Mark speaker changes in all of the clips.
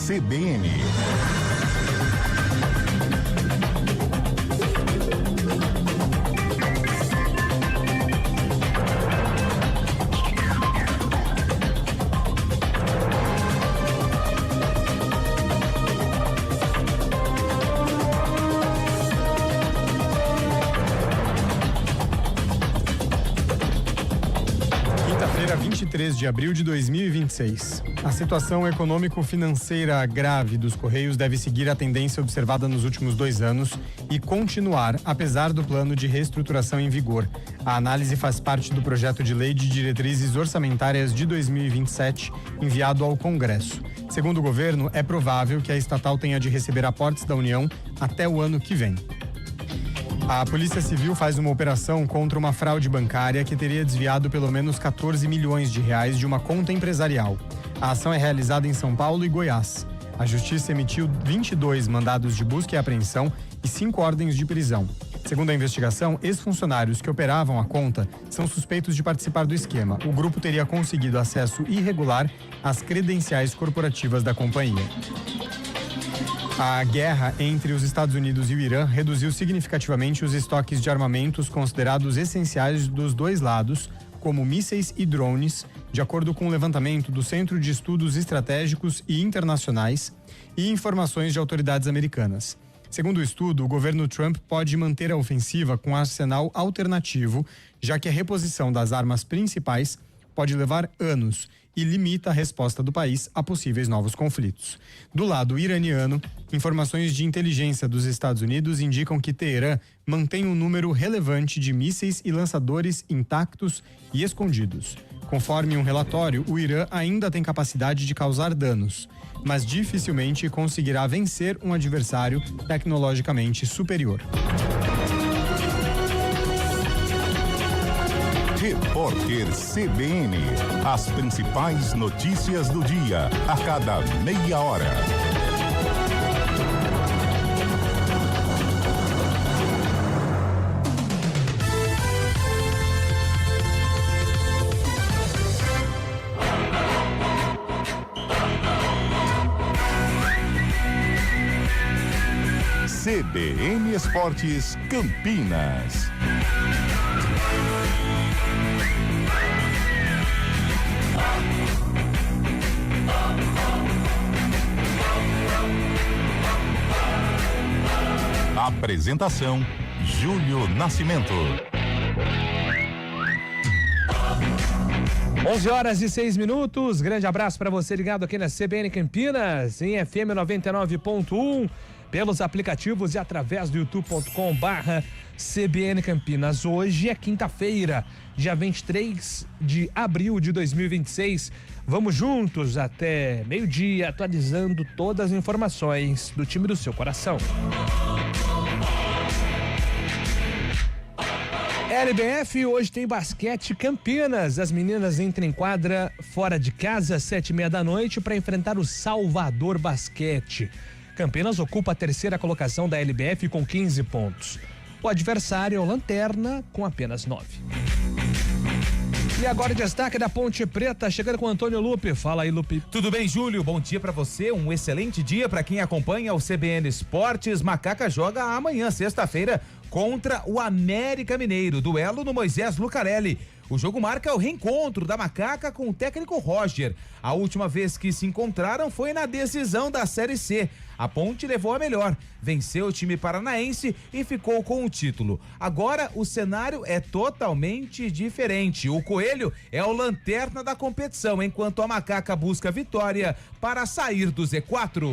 Speaker 1: CBN.
Speaker 2: Quinta-feira, 23 de abril de 2026. A situação econômico-financeira grave dos Correios deve seguir a tendência observada nos últimos 2 anos e continuar, apesar do plano de reestruturação em vigor. A análise faz parte do projeto de lei de diretrizes orçamentárias de 2027, enviado ao Congresso. Segundo o governo, é provável que a estatal tenha de receber aportes da União até o ano que vem. A Polícia Civil faz uma operação contra uma fraude bancária que teria desviado pelo menos 14 milhões de reais de uma conta empresarial. A ação é realizada em São Paulo e Goiás. A Justiça emitiu 22 mandados de busca e apreensão e 5 ordens de prisão. Segundo a investigação, ex-funcionários que operavam a conta são suspeitos de participar do esquema. O grupo teria conseguido acesso irregular às credenciais corporativas da companhia. A guerra entre os Estados Unidos e o Irã reduziu significativamente os estoques de armamentos considerados essenciais dos dois lados, como mísseis e drones, de acordo com o levantamento do Centro de Estudos Estratégicos e Internacionais e informações de autoridades americanas. Segundo o estudo, o governo Trump pode manter a ofensiva com arsenal alternativo, já que a reposição das armas principais pode levar anos e limita a resposta do país a possíveis novos conflitos. Do lado iraniano, informações de inteligência dos Estados Unidos indicam que Teherã mantém um número relevante de mísseis e lançadores intactos e escondidos. Conforme um relatório, o Irã ainda tem capacidade de causar danos, mas dificilmente conseguirá vencer um adversário tecnologicamente superior.
Speaker 1: Repórter CBN. As principais notícias do dia, a cada meia hora. CBN Esportes Campinas. Apresentação: Júlio Nascimento.
Speaker 3: 11h06. Grande abraço para você ligado aqui na CBN Campinas, em FM 99.1, pelos aplicativos e através do youtube.com/CBN Campinas. Hoje é quinta-feira, dia 23 de abril de 2026. Vamos juntos até meio-dia, atualizando todas as informações do time do seu coração. LBF, hoje tem basquete Campinas. As meninas entram em quadra fora de casa às 7h30 da noite para enfrentar o Salvador Basquete. Campinas ocupa a terceira colocação da LBF com 15 pontos. O adversário é o Lanterna com apenas 9. E agora o destaque da Ponte Preta, chegando com o Antônio Lupe. Fala aí, Lupe.
Speaker 4: Tudo bem, Júlio? Bom dia pra você, um excelente dia pra quem acompanha o CBN Esportes. Macaca joga amanhã, sexta-feira, contra o América Mineiro, duelo no Moisés Lucarelli. O jogo marca o reencontro da Macaca com o técnico Roger. A última vez que se encontraram foi na decisão da Série C. A Ponte levou a melhor, venceu o time paranaense e ficou com o título. Agora o cenário é totalmente diferente. O Coelho é o lanterna da competição, enquanto a Macaca busca vitória para sair do Z4.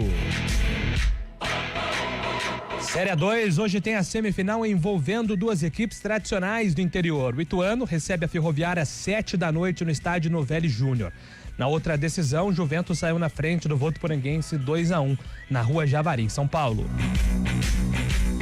Speaker 3: Série 2, hoje tem a semifinal envolvendo duas equipes tradicionais do interior. O Ituano recebe a Ferroviária às 7 da noite no estádio Novelli Júnior. Na outra decisão, o Juventus saiu na frente do Votuporanguense 2-1 na Rua Javari, em São Paulo.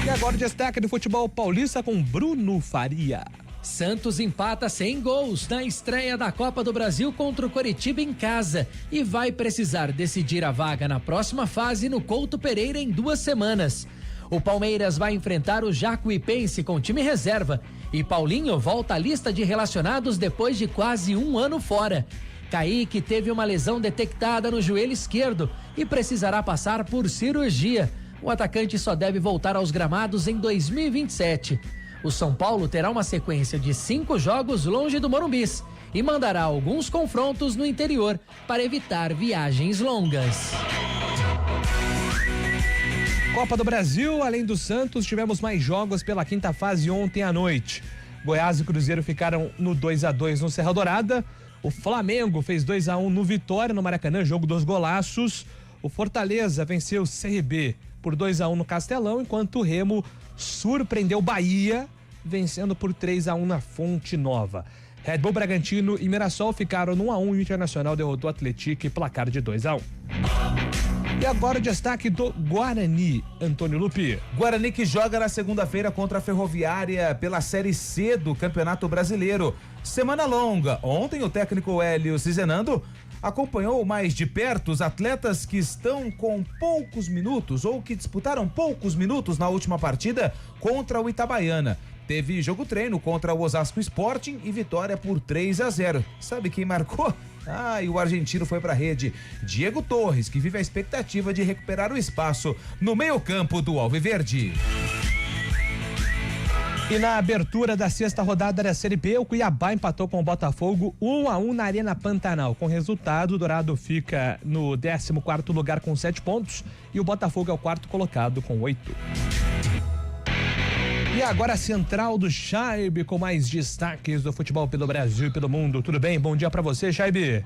Speaker 3: E agora o destaque do futebol paulista com Bruno Faria.
Speaker 5: Santos empata sem gols na estreia da Copa do Brasil contra o Coritiba em casa e vai precisar decidir a vaga na próxima fase no Couto Pereira em 2 semanas. O Palmeiras vai enfrentar o Jacuipense com time reserva e Paulinho volta à lista de relacionados depois de quase 1 ano fora. Kaique teve uma lesão detectada no joelho esquerdo e precisará passar por cirurgia. O atacante só deve voltar aos gramados em 2027. O São Paulo terá uma sequência de 5 jogos longe do Morumbis e mandará alguns confrontos no interior para evitar viagens longas.
Speaker 3: Copa do Brasil, além do Santos, tivemos mais jogos pela quinta fase ontem à noite. Goiás e Cruzeiro ficaram no 2-2 no Serra Dourada. O Flamengo fez 2-1 no Vitória, no Maracanã, jogo dos golaços. O Fortaleza venceu o CRB por 2-1 no Castelão, enquanto o Remo surpreendeu o Bahia, vencendo por 3-1 na Fonte Nova. Red Bull Bragantino e Mirassol ficaram no 1-1 e o Internacional derrotou o Atlético, placar de 2-1. E agora o destaque do Guarani, Antônio Lupi.
Speaker 4: Guarani que joga na segunda-feira contra a Ferroviária pela Série C do Campeonato Brasileiro. Semana longa. Ontem o técnico Hélio Cizenando acompanhou mais de perto os atletas que estão com poucos minutos ou que disputaram poucos minutos na última partida contra o Itabaiana. Teve jogo treino contra o Osasco Sporting e vitória por 3-0. Sabe quem marcou? E o argentino foi pra rede. Diego Torres, que vive a expectativa de recuperar o espaço no meio-campo do Alviverde.
Speaker 3: E na abertura da sexta rodada da Série B, o Cuiabá empatou com o Botafogo 1-1 na Arena Pantanal. Com resultado, o Dourado fica no 14º lugar com 7 pontos e o Botafogo é o 4º colocado com 8. E agora a central do Chaibe com mais destaques do futebol pelo Brasil e pelo mundo. Tudo bem? Bom dia pra você, Chaibe.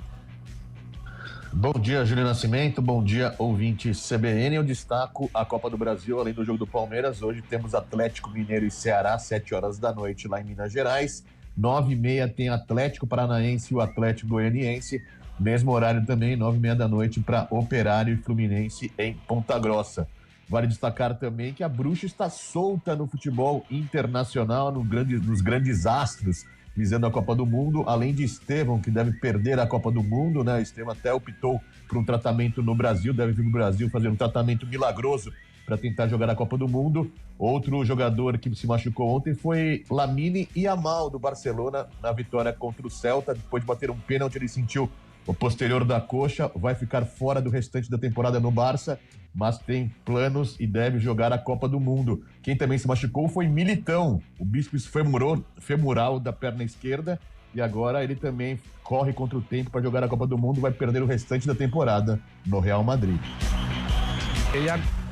Speaker 6: Bom dia, Júlio Nascimento. Bom dia, ouvinte CBN. Eu destaco a Copa do Brasil, além do jogo do Palmeiras. Hoje temos Atlético Mineiro e Ceará, 7 horas da noite lá em Minas Gerais. 9h30 tem Atlético Paranaense e o Atlético Goianiense. Mesmo horário também, 9h30 da noite para Operário e Fluminense em Ponta Grossa. Vale destacar também que a bruxa está solta no futebol internacional, nos grandes astros, visando a Copa do Mundo, além de Estevão, que deve perder a Copa do Mundo, né? Estevão até optou por um tratamento no Brasil, deve vir no Brasil fazer um tratamento milagroso para tentar jogar a Copa do Mundo. Outro jogador que se machucou ontem foi Lamine Yamal, do Barcelona, na vitória contra o Celta. Depois de bater um pênalti, ele sentiu o posterior da coxa, vai ficar fora do restante da temporada no Barça, mas tem planos e deve jogar a Copa do Mundo. Quem também se machucou foi Militão, o bíceps femoral da perna esquerda, e agora ele também corre contra o tempo para jogar a Copa do Mundo, vai perder o restante da temporada no Real Madrid.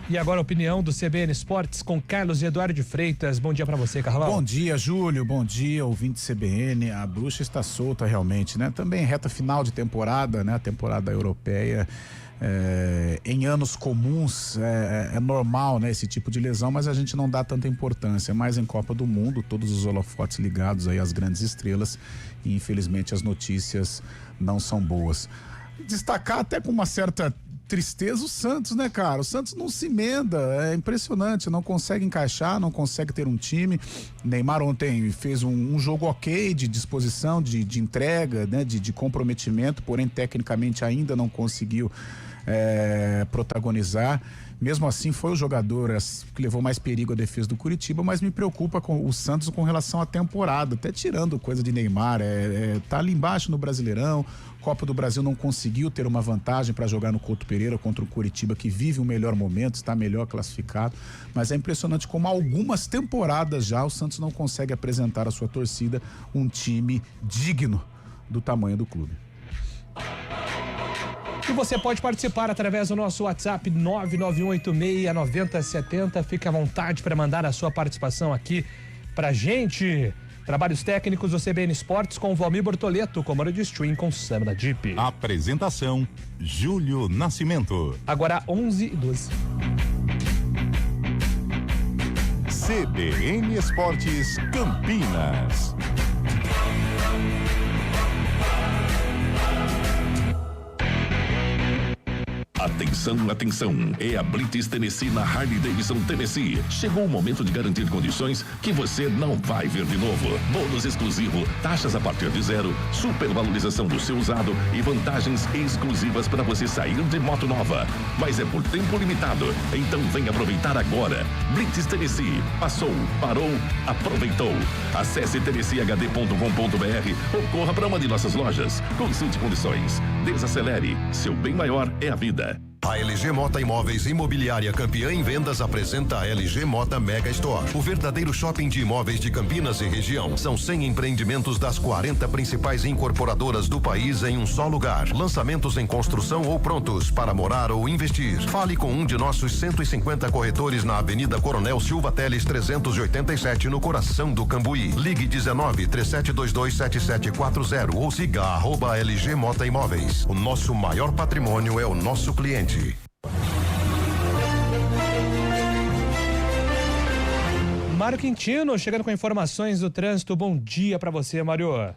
Speaker 3: E agora a opinião do CBN Esportes com Carlos Eduardo de Freitas. Bom dia pra você, Carlão.
Speaker 7: Bom dia, Júlio. Bom dia, ouvinte CBN. A bruxa está solta realmente, né? Também reta final de temporada, né? A temporada europeia. Em anos comuns é normal, né, esse tipo de lesão, mas a gente não dá tanta importância. Mas em Copa do Mundo, todos os holofotes ligados aí às grandes estrelas, e infelizmente as notícias não são boas. Destacar até com uma certa tristeza o Santos, né, cara? O Santos não se emenda, é impressionante, não consegue encaixar, não consegue ter um time. Neymar ontem fez um jogo ok de disposição, de entrega, né, de comprometimento, porém tecnicamente ainda não conseguiu protagonizar. Mesmo assim, foi o jogador que levou mais perigo à defesa do Curitiba, mas me preocupa com o Santos com relação à temporada, até tirando coisa de Neymar, tá ali embaixo no Brasileirão. Copa do Brasil não conseguiu ter uma vantagem para jogar no Couto Pereira contra o Curitiba, que vive um melhor momento, está melhor classificado, mas é impressionante como há algumas temporadas já o Santos não consegue apresentar à sua torcida um time digno do tamanho do clube.
Speaker 3: E você pode participar através do nosso WhatsApp 991869070. Fique à vontade para mandar a sua participação aqui pra gente. Trabalhos técnicos do CBN Esportes com Valmir Bortoleto, comando de stream com Samra Jeep.
Speaker 1: Apresentação, Júlio Nascimento.
Speaker 3: Agora 11h12.
Speaker 1: CBN Esportes Campinas.
Speaker 8: Atenção, atenção, é a Blitz Tennessee na Harley Davidson Tennessee. Chegou o momento de garantir condições que você não vai ver de novo. Bônus exclusivo, taxas a partir de 0, supervalorização do seu usado e vantagens exclusivas para você sair de moto nova. Mas é por tempo limitado, então vem aproveitar agora. Blitz Tennessee, passou, parou, aproveitou. Acesse tennesseehd.com.br ou corra para uma de nossas lojas. Consulte condições. Desacelere, seu bem maior é a vida.
Speaker 9: A LG Mota Imóveis Imobiliária campeã em vendas apresenta a LG Mota Mega Store, o verdadeiro shopping de imóveis de Campinas e região. São 100 empreendimentos das 40 principais incorporadoras do país em um só lugar. Lançamentos em construção ou prontos para morar ou investir. Fale com um de nossos 150 corretores na Avenida Coronel Silva Teles 387, no coração do Cambuí. Ligue 19-3722-7740 ou siga @LG Mota Imóveis. O nosso maior patrimônio é o nosso cliente.
Speaker 3: Mário Quintino, chegando com informações do trânsito. Bom dia para você, Mário.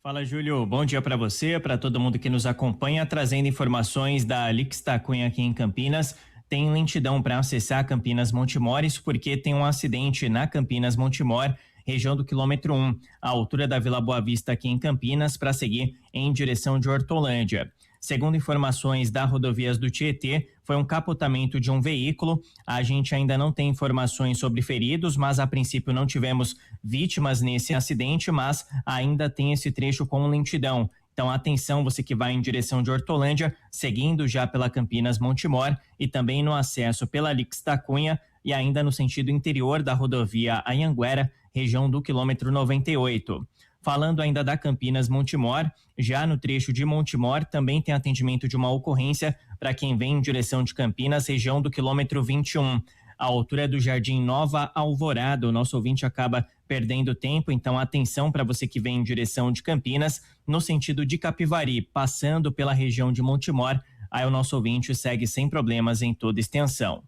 Speaker 10: Fala, Júlio. Bom dia para você, para todo mundo que nos acompanha, trazendo informações da Alix Tacunha aqui em Campinas. Tem lentidão para acessar Campinas Montemor, isso porque tem um acidente na Campinas Montemor, região do quilômetro 1, à altura da Vila Boa Vista aqui em Campinas, para seguir em direção de Hortolândia. Segundo informações da Rodovias do Tietê, foi um capotamento de um veículo. A gente ainda não tem informações sobre feridos, mas a princípio não tivemos vítimas nesse acidente, mas ainda tem esse trecho com lentidão. Então, atenção, você que vai em direção de Hortolândia, seguindo já pela Campinas Montemor e também no acesso pela Alix Tacunha e ainda no sentido interior da rodovia Anhanguera, região do quilômetro 98. Falando ainda da Campinas Montemor, já no trecho de Montemor também tem atendimento de uma ocorrência para quem vem em direção de Campinas, região do quilômetro 21. A altura do Jardim Nova Alvorada, o nosso ouvinte acaba perdendo tempo, então atenção para você que vem em direção de Campinas, no sentido de Capivari, passando pela região de Montemor, aí o nosso ouvinte segue sem problemas em toda extensão.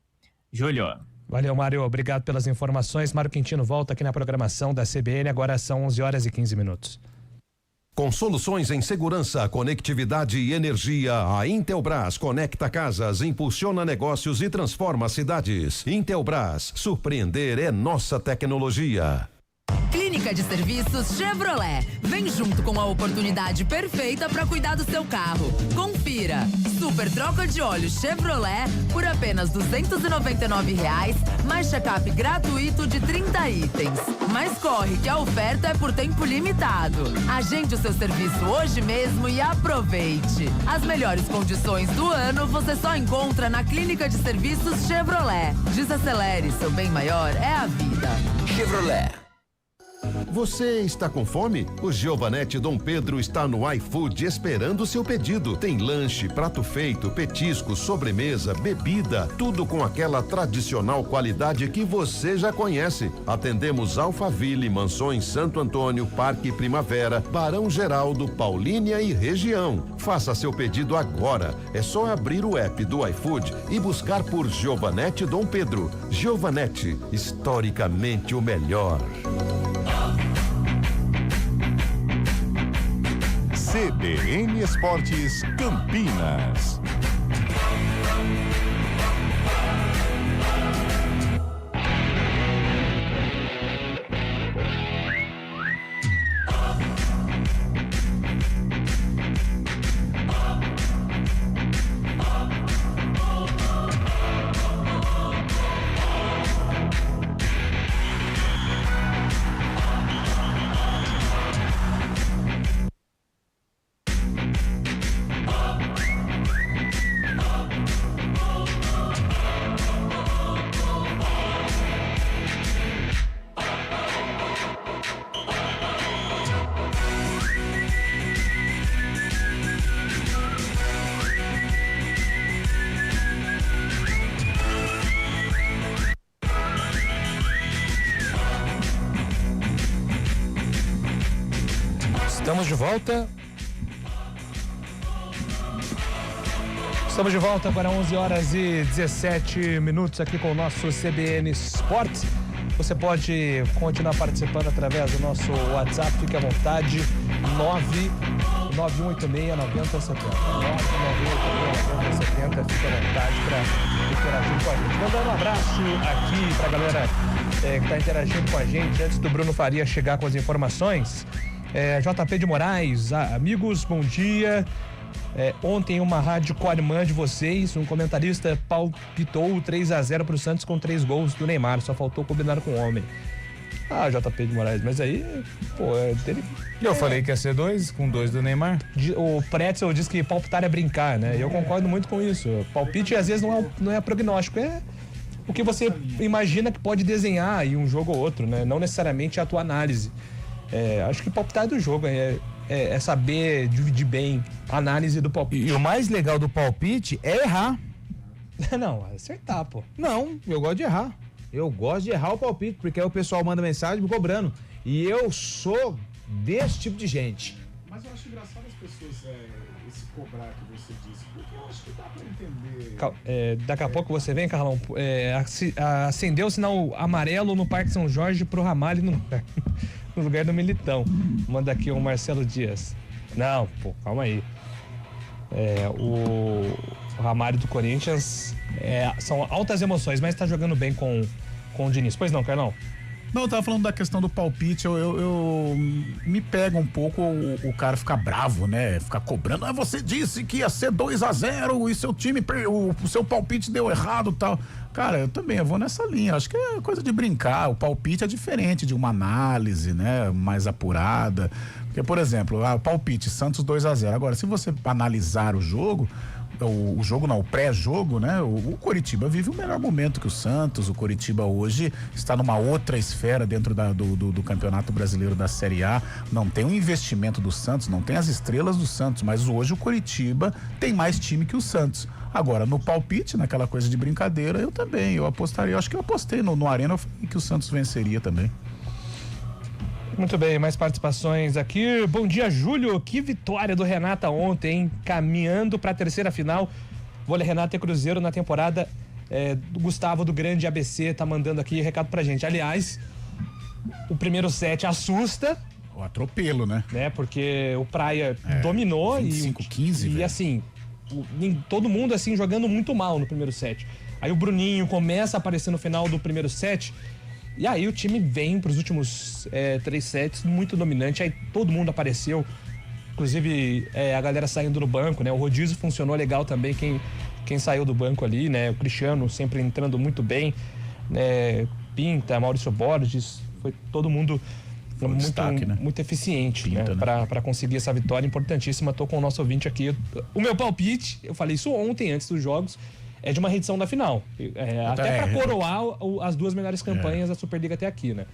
Speaker 10: Júlio.
Speaker 3: Valeu, Mário. Obrigado pelas informações. Mário Quintino volta aqui na programação da CBN. Agora são 11h15.
Speaker 9: Com soluções em segurança, conectividade e energia, a Intelbras conecta casas, impulsiona negócios e transforma cidades. Intelbras, surpreender é nossa tecnologia.
Speaker 11: Clínica de Serviços Chevrolet. Vem junto com a oportunidade perfeita para cuidar do seu carro. Confira. Super troca de óleo Chevrolet por apenas R$299, mais check-up gratuito de 30 itens. Mas corre que a oferta é por tempo limitado. Agende o seu serviço hoje mesmo e aproveite. As melhores condições do ano você só encontra na Clínica de Serviços Chevrolet. Desacelere, seu bem maior é a vida.
Speaker 9: Chevrolet. Você está com fome? O Giovanetti Dom Pedro está no iFood esperando o seu pedido. Tem lanche, prato feito, petisco, sobremesa, bebida, tudo com aquela tradicional qualidade que você já conhece. Atendemos Alphaville, Mansões Santo Antônio, Parque Primavera, Barão Geraldo, Paulínia e região. Faça seu pedido agora. É só abrir o app do iFood e buscar por Giovanetti Dom Pedro. Giovanetti, historicamente o melhor.
Speaker 1: CBN Esportes Campinas.
Speaker 3: Estamos de volta. Estamos de volta agora 11h17 aqui com o nosso CBN Esportes. Você pode continuar participando através do nosso WhatsApp, fique à vontade, 99186-9070. Fica à vontade para interagir com a gente. Mandando um abraço aqui pra galera que tá interagindo com a gente antes do Bruno Faria chegar com as informações. JP de Moraes, amigos, bom dia. Ontem uma rádio co-irmã de vocês, um comentarista palpitou 3-0 pro Santos com 3 gols do Neymar, só faltou combinar com o homem. JP de Moraes, mas aí, dele...
Speaker 4: Eu falei que ia ser 2, com 2 do Neymar.
Speaker 3: O Pretzel diz que palpitar é brincar, né? E eu concordo muito com isso. Palpite às vezes não é prognóstico, é o que você imagina que pode desenhar em um jogo ou outro, né? Não necessariamente a tua análise. Acho que palpitar é do jogo, é saber dividir bem a análise do palpite.
Speaker 4: E o mais legal do palpite é errar.
Speaker 3: Não, acertar, pô.
Speaker 4: Não, eu gosto de errar. Eu gosto de errar o palpite, porque aí o pessoal manda mensagem me cobrando. E eu sou desse tipo de gente.
Speaker 7: Mas eu acho engraçado as pessoas esse cobrar que você disse, porque eu acho que dá pra entender.
Speaker 3: Daqui a pouco você vem, Carlão, acendeu o sinal amarelo no Parque São Jorge pro Ramalho no lugar do Militão. Manda aqui o Marcelo Dias. Não, pô, calma aí. O Ramalho do Corinthians são altas emoções, mas tá jogando bem com o Diniz. Pois não, Carlão?
Speaker 7: Não, eu tava falando da questão do palpite, eu me pega um pouco o cara ficar bravo, né? Ficar cobrando, você disse que ia ser 2-0 e seu time, o seu palpite deu errado e tal. Cara, eu vou nessa linha, acho que é coisa de brincar, o palpite é diferente de uma análise, né? Mais apurada, porque, por exemplo, o palpite, Santos 2-0, agora, se você analisar o jogo não, o pré-jogo, né? O Coritiba vive o melhor momento que o Santos. O Coritiba hoje está numa outra esfera dentro do Campeonato Brasileiro da Série A. Não tem o investimento do Santos, não tem as estrelas do Santos, mas hoje o Coritiba tem mais time que o Santos. Agora, no palpite, naquela coisa de brincadeira, eu apostaria, acho que eu apostei no Arena, eu falei que o Santos venceria também.
Speaker 3: Muito bem, mais participações aqui. Bom dia, Júlio. Que vitória do Renata ontem, hein? Caminhando para a terceira final. Vôlei Renata e Cruzeiro na temporada. Do Gustavo do Grande ABC tá mandando aqui recado pra gente. Aliás, o primeiro set assusta.
Speaker 7: O atropelo, né?
Speaker 3: Porque o Praia dominou
Speaker 7: 25-15,
Speaker 3: e assim, todo mundo assim jogando muito mal no primeiro set. Aí o Bruninho começa a aparecer no final do primeiro set. E aí o time vem para os últimos 3 sets muito dominante, aí todo mundo apareceu, inclusive a galera saindo do banco, né? O rodízio funcionou legal também, quem saiu do banco ali, né? O Cristiano sempre entrando muito bem, né? Pinta, Maurício Borges, foi todo mundo muito, destaque, né? Muito eficiente, Pinta, né? Para conseguir essa vitória importantíssima. Tô com o nosso ouvinte aqui. O meu palpite, eu falei isso ontem, antes dos jogos, é de uma reedição da final. Até para coroar as 2 melhores campanhas da Superliga até aqui, né?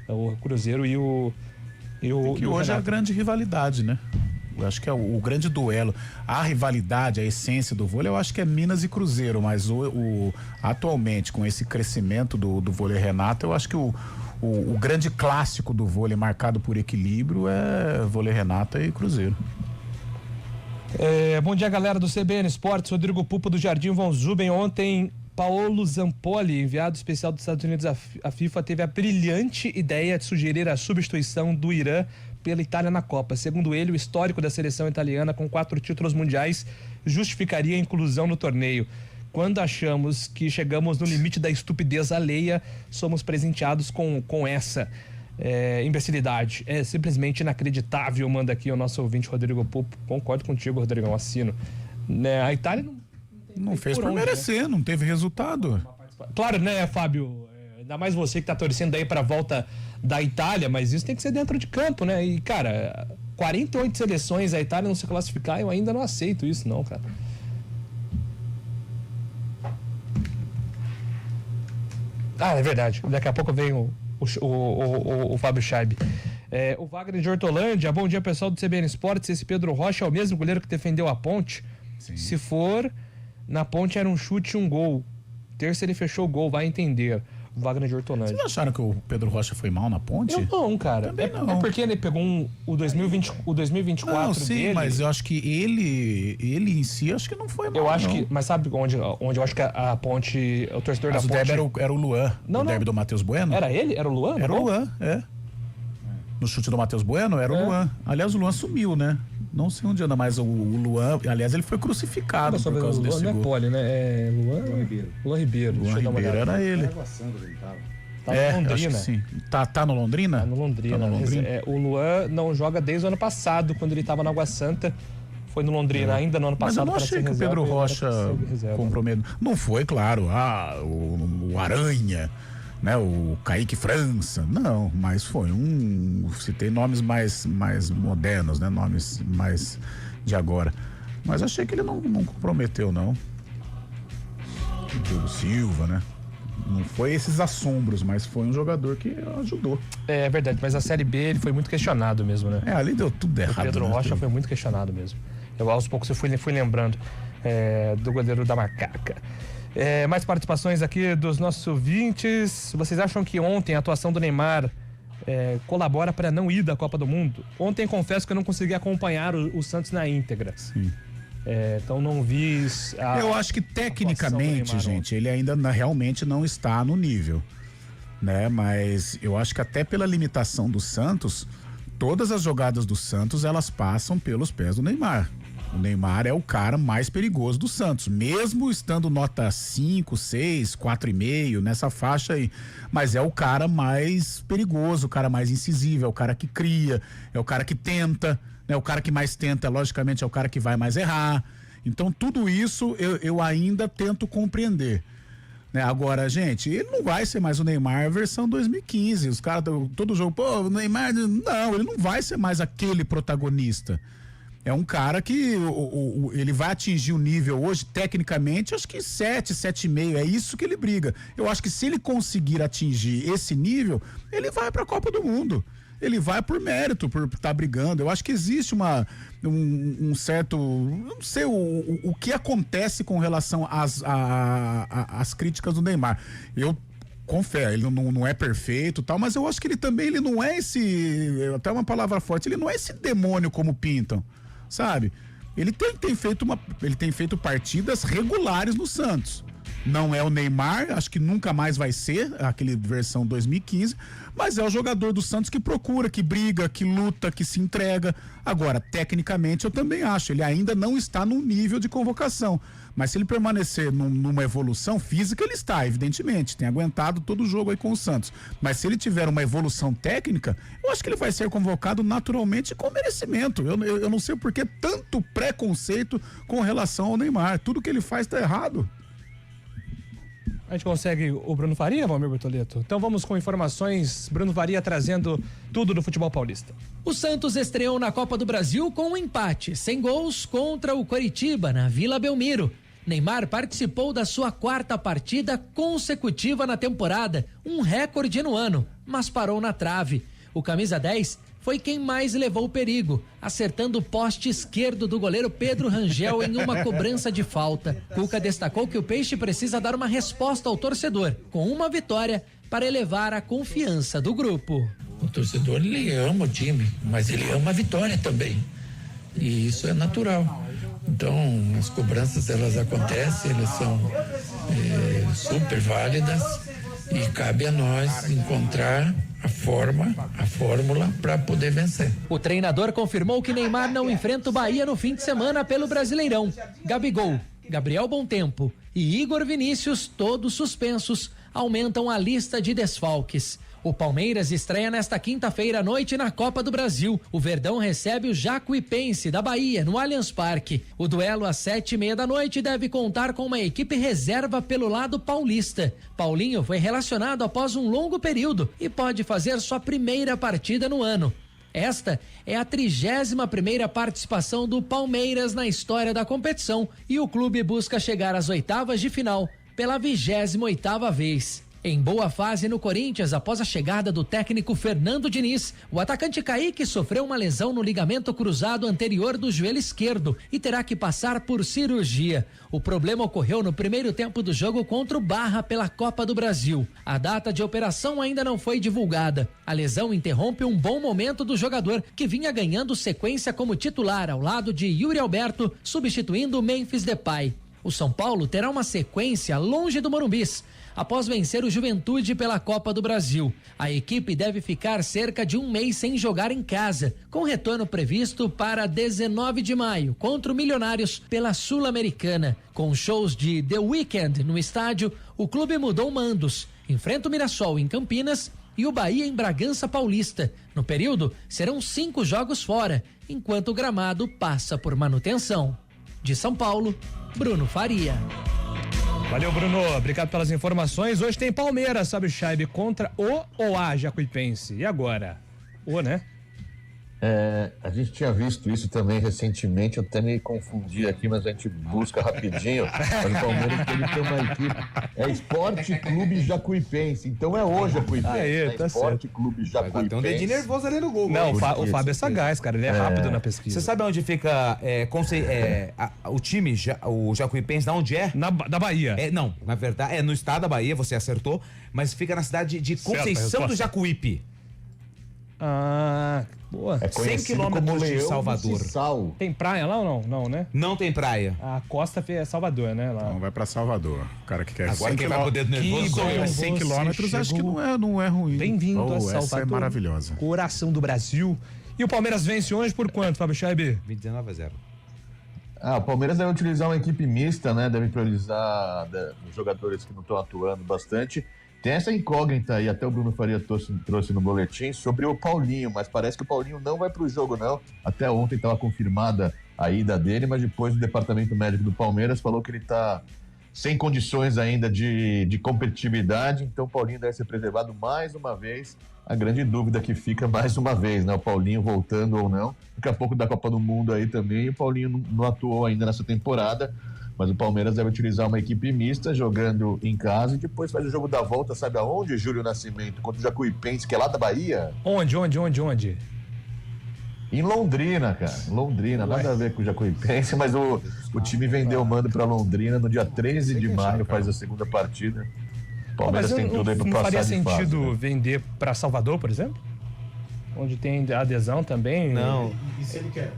Speaker 3: O Cruzeiro e o
Speaker 7: que hoje Renato. É a grande rivalidade, né? Eu acho que é o grande duelo. A rivalidade, a essência do vôlei, eu acho que é Minas e Cruzeiro, mas atualmente, com esse crescimento do vôlei Renata, eu acho que o grande clássico do vôlei marcado por equilíbrio é vôlei Renata e Cruzeiro.
Speaker 3: Bom dia, galera do CBN Esportes. Rodrigo Pupa do Jardim Von Zuben. Ontem, Paolo Zampoli, enviado especial dos Estados Unidos à FIFA, teve a brilhante ideia de sugerir a substituição do Irã pela Itália na Copa. Segundo ele, o histórico da seleção italiana com 4 títulos mundiais justificaria a inclusão no torneio. Quando achamos que chegamos no limite da estupidez alheia, somos presenteados com essa imbecilidade. É simplesmente inacreditável, manda aqui o nosso ouvinte Rodrigo Pupo. Concordo contigo, Rodrigão, assino. A Itália
Speaker 7: não fez por merecer, né? Não teve resultado.
Speaker 3: Claro, né, Fábio? Ainda mais você que tá torcendo aí pra volta da Itália, mas isso tem que ser dentro de campo, né? E, cara, 48 seleções, a Itália não se classificar, eu ainda não aceito isso, não, cara. É verdade. Daqui a pouco vem o Fábio Scheib. O Wagner de Hortolândia, bom dia, pessoal do CBN Esportes. Esse Pedro Rocha é o mesmo goleiro que defendeu a Ponte? Sim. Se for, na Ponte era um chute e um gol. Terça ele fechou o gol, vai entender. Wagner de Hortolândia.
Speaker 7: Vocês acharam que o Pedro Rocha foi mal na Ponte?
Speaker 3: Eu não, cara.
Speaker 7: Também não.
Speaker 3: É porque ele pegou o 2024
Speaker 7: não, sim,
Speaker 3: dele.
Speaker 7: Mas eu acho que ele em si, acho que não foi mal.
Speaker 3: Eu acho que, mas sabe onde eu acho que a Ponte, o torcedor
Speaker 7: mas
Speaker 3: da Ponte...
Speaker 7: o derby era o Luan, o derby do Matheus Bueno.
Speaker 3: Era ele? Era o Luan?
Speaker 7: Era o Luan, no chute do Matheus Bueno era o Luan. Aliás, o Luan sumiu, né? Não sei onde anda mais o Luan. Aliás, ele foi crucificado por causa desse
Speaker 3: Luan
Speaker 7: gol.
Speaker 3: Não é Poli, né? É Luan Ribeiro. Luan
Speaker 7: Ribeiro era ele.
Speaker 3: Tá no Londrina.
Speaker 7: Sim. Tá no Londrina?
Speaker 3: Tá no Londrina.
Speaker 7: Tá no Londrina.
Speaker 3: O Luan não joga desde o ano passado, quando ele tava na Água Santa. Foi no Londrina, ainda no ano passado.
Speaker 7: Mas eu não achei que o Pedro Rocha comprometeu. Não foi, claro. O Aranha, né? O Kaique França. Não, mas foi citei nomes mais modernos, né? Nomes mais de agora. Mas achei que ele não comprometeu, não. O Diego Silva, né? Não foi esses assombros, mas foi um jogador que ajudou.
Speaker 3: É verdade, mas a Série B ele foi muito questionado mesmo, né?
Speaker 7: Ali deu tudo errado.
Speaker 3: O Pedro Rocha foi muito questionado mesmo. Aos poucos eu fui lembrando do goleiro da Macaca. Mais participações aqui dos nossos ouvintes. Vocês acham que ontem a atuação do Neymar colabora para não ir da Copa do Mundo? Ontem confesso que eu não consegui acompanhar o Santos na íntegra.
Speaker 7: Sim.
Speaker 3: Então não vi.
Speaker 7: Eu acho que tecnicamente, gente, ele ainda realmente não está no nível, né? Mas eu acho que até pela limitação do Santos, todas as jogadas do Santos elas passam pelos pés do Neymar. O Neymar é o cara mais perigoso do Santos, mesmo estando nota 5, 6, 4,5 nessa faixa aí. Mas é o cara mais perigoso, o cara mais incisivo, é o cara que cria, é o cara que tenta, né? O cara que mais tenta, logicamente, é o cara que vai mais errar. Então tudo isso eu ainda tento compreender. Né? Agora, gente, ele não vai ser mais o Neymar versão 2015. Os caras, todo jogo, o Neymar, não, ele não vai ser mais aquele protagonista. É um cara que ele vai atingir o nível hoje, tecnicamente, acho que 7, 7,5, é isso que ele briga. Eu acho que se ele conseguir atingir esse nível, ele vai para a Copa do Mundo. Ele vai por mérito, por estar brigando. Eu acho que existe um certo... Eu não sei o que acontece com relação às críticas do Neymar. Eu confere, ele não é perfeito e tal, mas eu acho que ele não é até uma palavra forte, ele não é esse demônio como pintam, sabe? Ele tem feito partidas regulares no Santos. Não é o Neymar, acho que nunca mais vai ser aquele versão 2015, mas é o jogador do Santos que procura, que briga, que luta, que se entrega. Agora, tecnicamente, eu também acho, ele ainda não está no nível de convocação, mas se ele permanecer numa evolução física, ele está, evidentemente, tem aguentado todo o jogo aí com o Santos, mas se ele tiver uma evolução técnica, eu acho que ele vai ser convocado naturalmente com merecimento. Eu não sei por que tanto preconceito com relação ao Neymar, tudo que ele faz está errado.
Speaker 3: A gente consegue o Bruno Faria, Valmir Bortoleto? Então vamos com informações, Bruno Faria trazendo tudo do futebol paulista.
Speaker 5: O Santos estreou na Copa do Brasil com um empate, sem gols, contra o Coritiba, na Vila Belmiro. Neymar participou da sua 4ª partida consecutiva na temporada, um recorde no ano, mas parou na trave. O camisa 10 foi quem mais levou o perigo, acertando o poste esquerdo do goleiro Pedro Rangel em uma cobrança de falta. Cuca destacou que o Peixe precisa dar uma resposta ao torcedor, com uma vitória para elevar a confiança do grupo.
Speaker 12: O torcedor, ele ama o time, mas ele ama a vitória também. E isso é natural. Então, as cobranças, elas acontecem, elas são super válidas e cabe a nós encontrar a fórmula para poder vencer.
Speaker 5: O treinador confirmou que Neymar não enfrenta o Bahia no fim de semana pelo Brasileirão. Gabigol, Gabriel Bontempo e Igor Vinícius, todos suspensos, aumentam a lista de desfalques. O Palmeiras estreia nesta quinta-feira à noite na Copa do Brasil. O Verdão recebe o Jacuipense da Bahia no Allianz Parque. O duelo às 7:30 da noite deve contar com uma equipe reserva pelo lado paulista. Paulinho foi relacionado após um longo período e pode fazer sua primeira partida no ano. Esta é a 31ª participação do Palmeiras na história da competição e o clube busca chegar às oitavas de final pela 28ª vez. Em boa fase no Corinthians, após a chegada do técnico Fernando Diniz, o atacante Kaique sofreu uma lesão no ligamento cruzado anterior do joelho esquerdo e terá que passar por cirurgia. O problema ocorreu no primeiro tempo do jogo contra o Barra pela Copa do Brasil. A data de operação ainda não foi divulgada. A lesão interrompe um bom momento do jogador, que vinha ganhando sequência como titular ao lado de Yuri Alberto, substituindo o Memphis Depay. O São Paulo terá uma sequência longe do Morumbis. após vencer o Juventude pela Copa do Brasil. A equipe deve ficar cerca de um mês sem jogar em casa, com retorno previsto para 19 de maio, contra o Milionários pela Sul-Americana. Com shows de The Weeknd no estádio, o clube mudou mandos. Enfrenta o Mirassol em Campinas e o Bahia em Bragança Paulista. No período, serão 5 jogos fora, enquanto o gramado passa por manutenção. De São Paulo, Bruno Faria.
Speaker 3: Valeu, Bruno. Obrigado pelas informações. Hoje tem Palmeiras, sabe, Chaibe, contra o OA Jacuipense. E agora? né?
Speaker 6: A gente tinha visto isso também recentemente, eu até me confundi aqui, mas a gente busca rapidinho. Mas o Palmeiras tem uma equipe, é Esporte Clube Jacuipense, então é hoje Jacuipense,
Speaker 3: tá
Speaker 6: Esporte Clube Jacuipense.
Speaker 4: Tem um dedinho nervoso ali no gol.
Speaker 3: Não, o Fábio é sagaz, cara, ele é rápido na pesquisa.
Speaker 4: Você sabe onde fica o time, o Jacuipense, da onde é?
Speaker 3: Da Bahia.
Speaker 4: Não, na verdade, é no estado da Bahia, você acertou, mas fica na cidade de Conceição do Jacuípe.
Speaker 3: Ah, boa.
Speaker 6: É
Speaker 4: 100 quilômetros de Salvador.
Speaker 3: Tem praia lá ou não? Não, né?
Speaker 4: Não tem praia.
Speaker 3: A costa é Salvador, né? Lá.
Speaker 7: Não, vai pra Salvador. O cara que quer
Speaker 4: agora quem vai com o dedo nervoso sou eu.
Speaker 7: 100 quilômetros acho que não é ruim.
Speaker 3: Bem-vindo a Salvador.
Speaker 7: Essa é maravilhosa.
Speaker 3: Coração do Brasil. E o Palmeiras vence hoje por quanto, Fábio Chaibe?
Speaker 4: 19-0.
Speaker 6: O Palmeiras deve utilizar uma equipe mista, né? Deve priorizar os jogadores que não estão atuando bastante. Tem essa incógnita aí, até o Bruno Faria trouxe no boletim, sobre o Paulinho, mas parece que o Paulinho não vai para o jogo, não. Até ontem estava confirmada a ida dele, mas depois o departamento médico do Palmeiras falou que ele está sem condições ainda de competitividade, então o Paulinho deve ser preservado mais uma vez. A grande dúvida que fica mais uma vez, né? O Paulinho voltando ou não. Daqui a pouco da Copa do Mundo aí também, o Paulinho não atuou ainda nessa temporada. Mas o Palmeiras deve utilizar uma equipe mista, jogando em casa, e depois faz o jogo da volta, sabe aonde, Júlio Nascimento? Contra o Jacuipense, que é lá da Bahia.
Speaker 3: Onde?
Speaker 6: Em Londrina, cara. Londrina, nada a ver com o Jacuipense, mas o time vendeu o mando para Londrina no dia 13 de maio, faz a segunda partida. O Palmeiras tem tudo aí para passar de fase.
Speaker 3: Não faria sentido,
Speaker 6: né?
Speaker 3: vender para Salvador, por exemplo? Onde tem adesão também?
Speaker 4: Não.
Speaker 7: E se ele quer...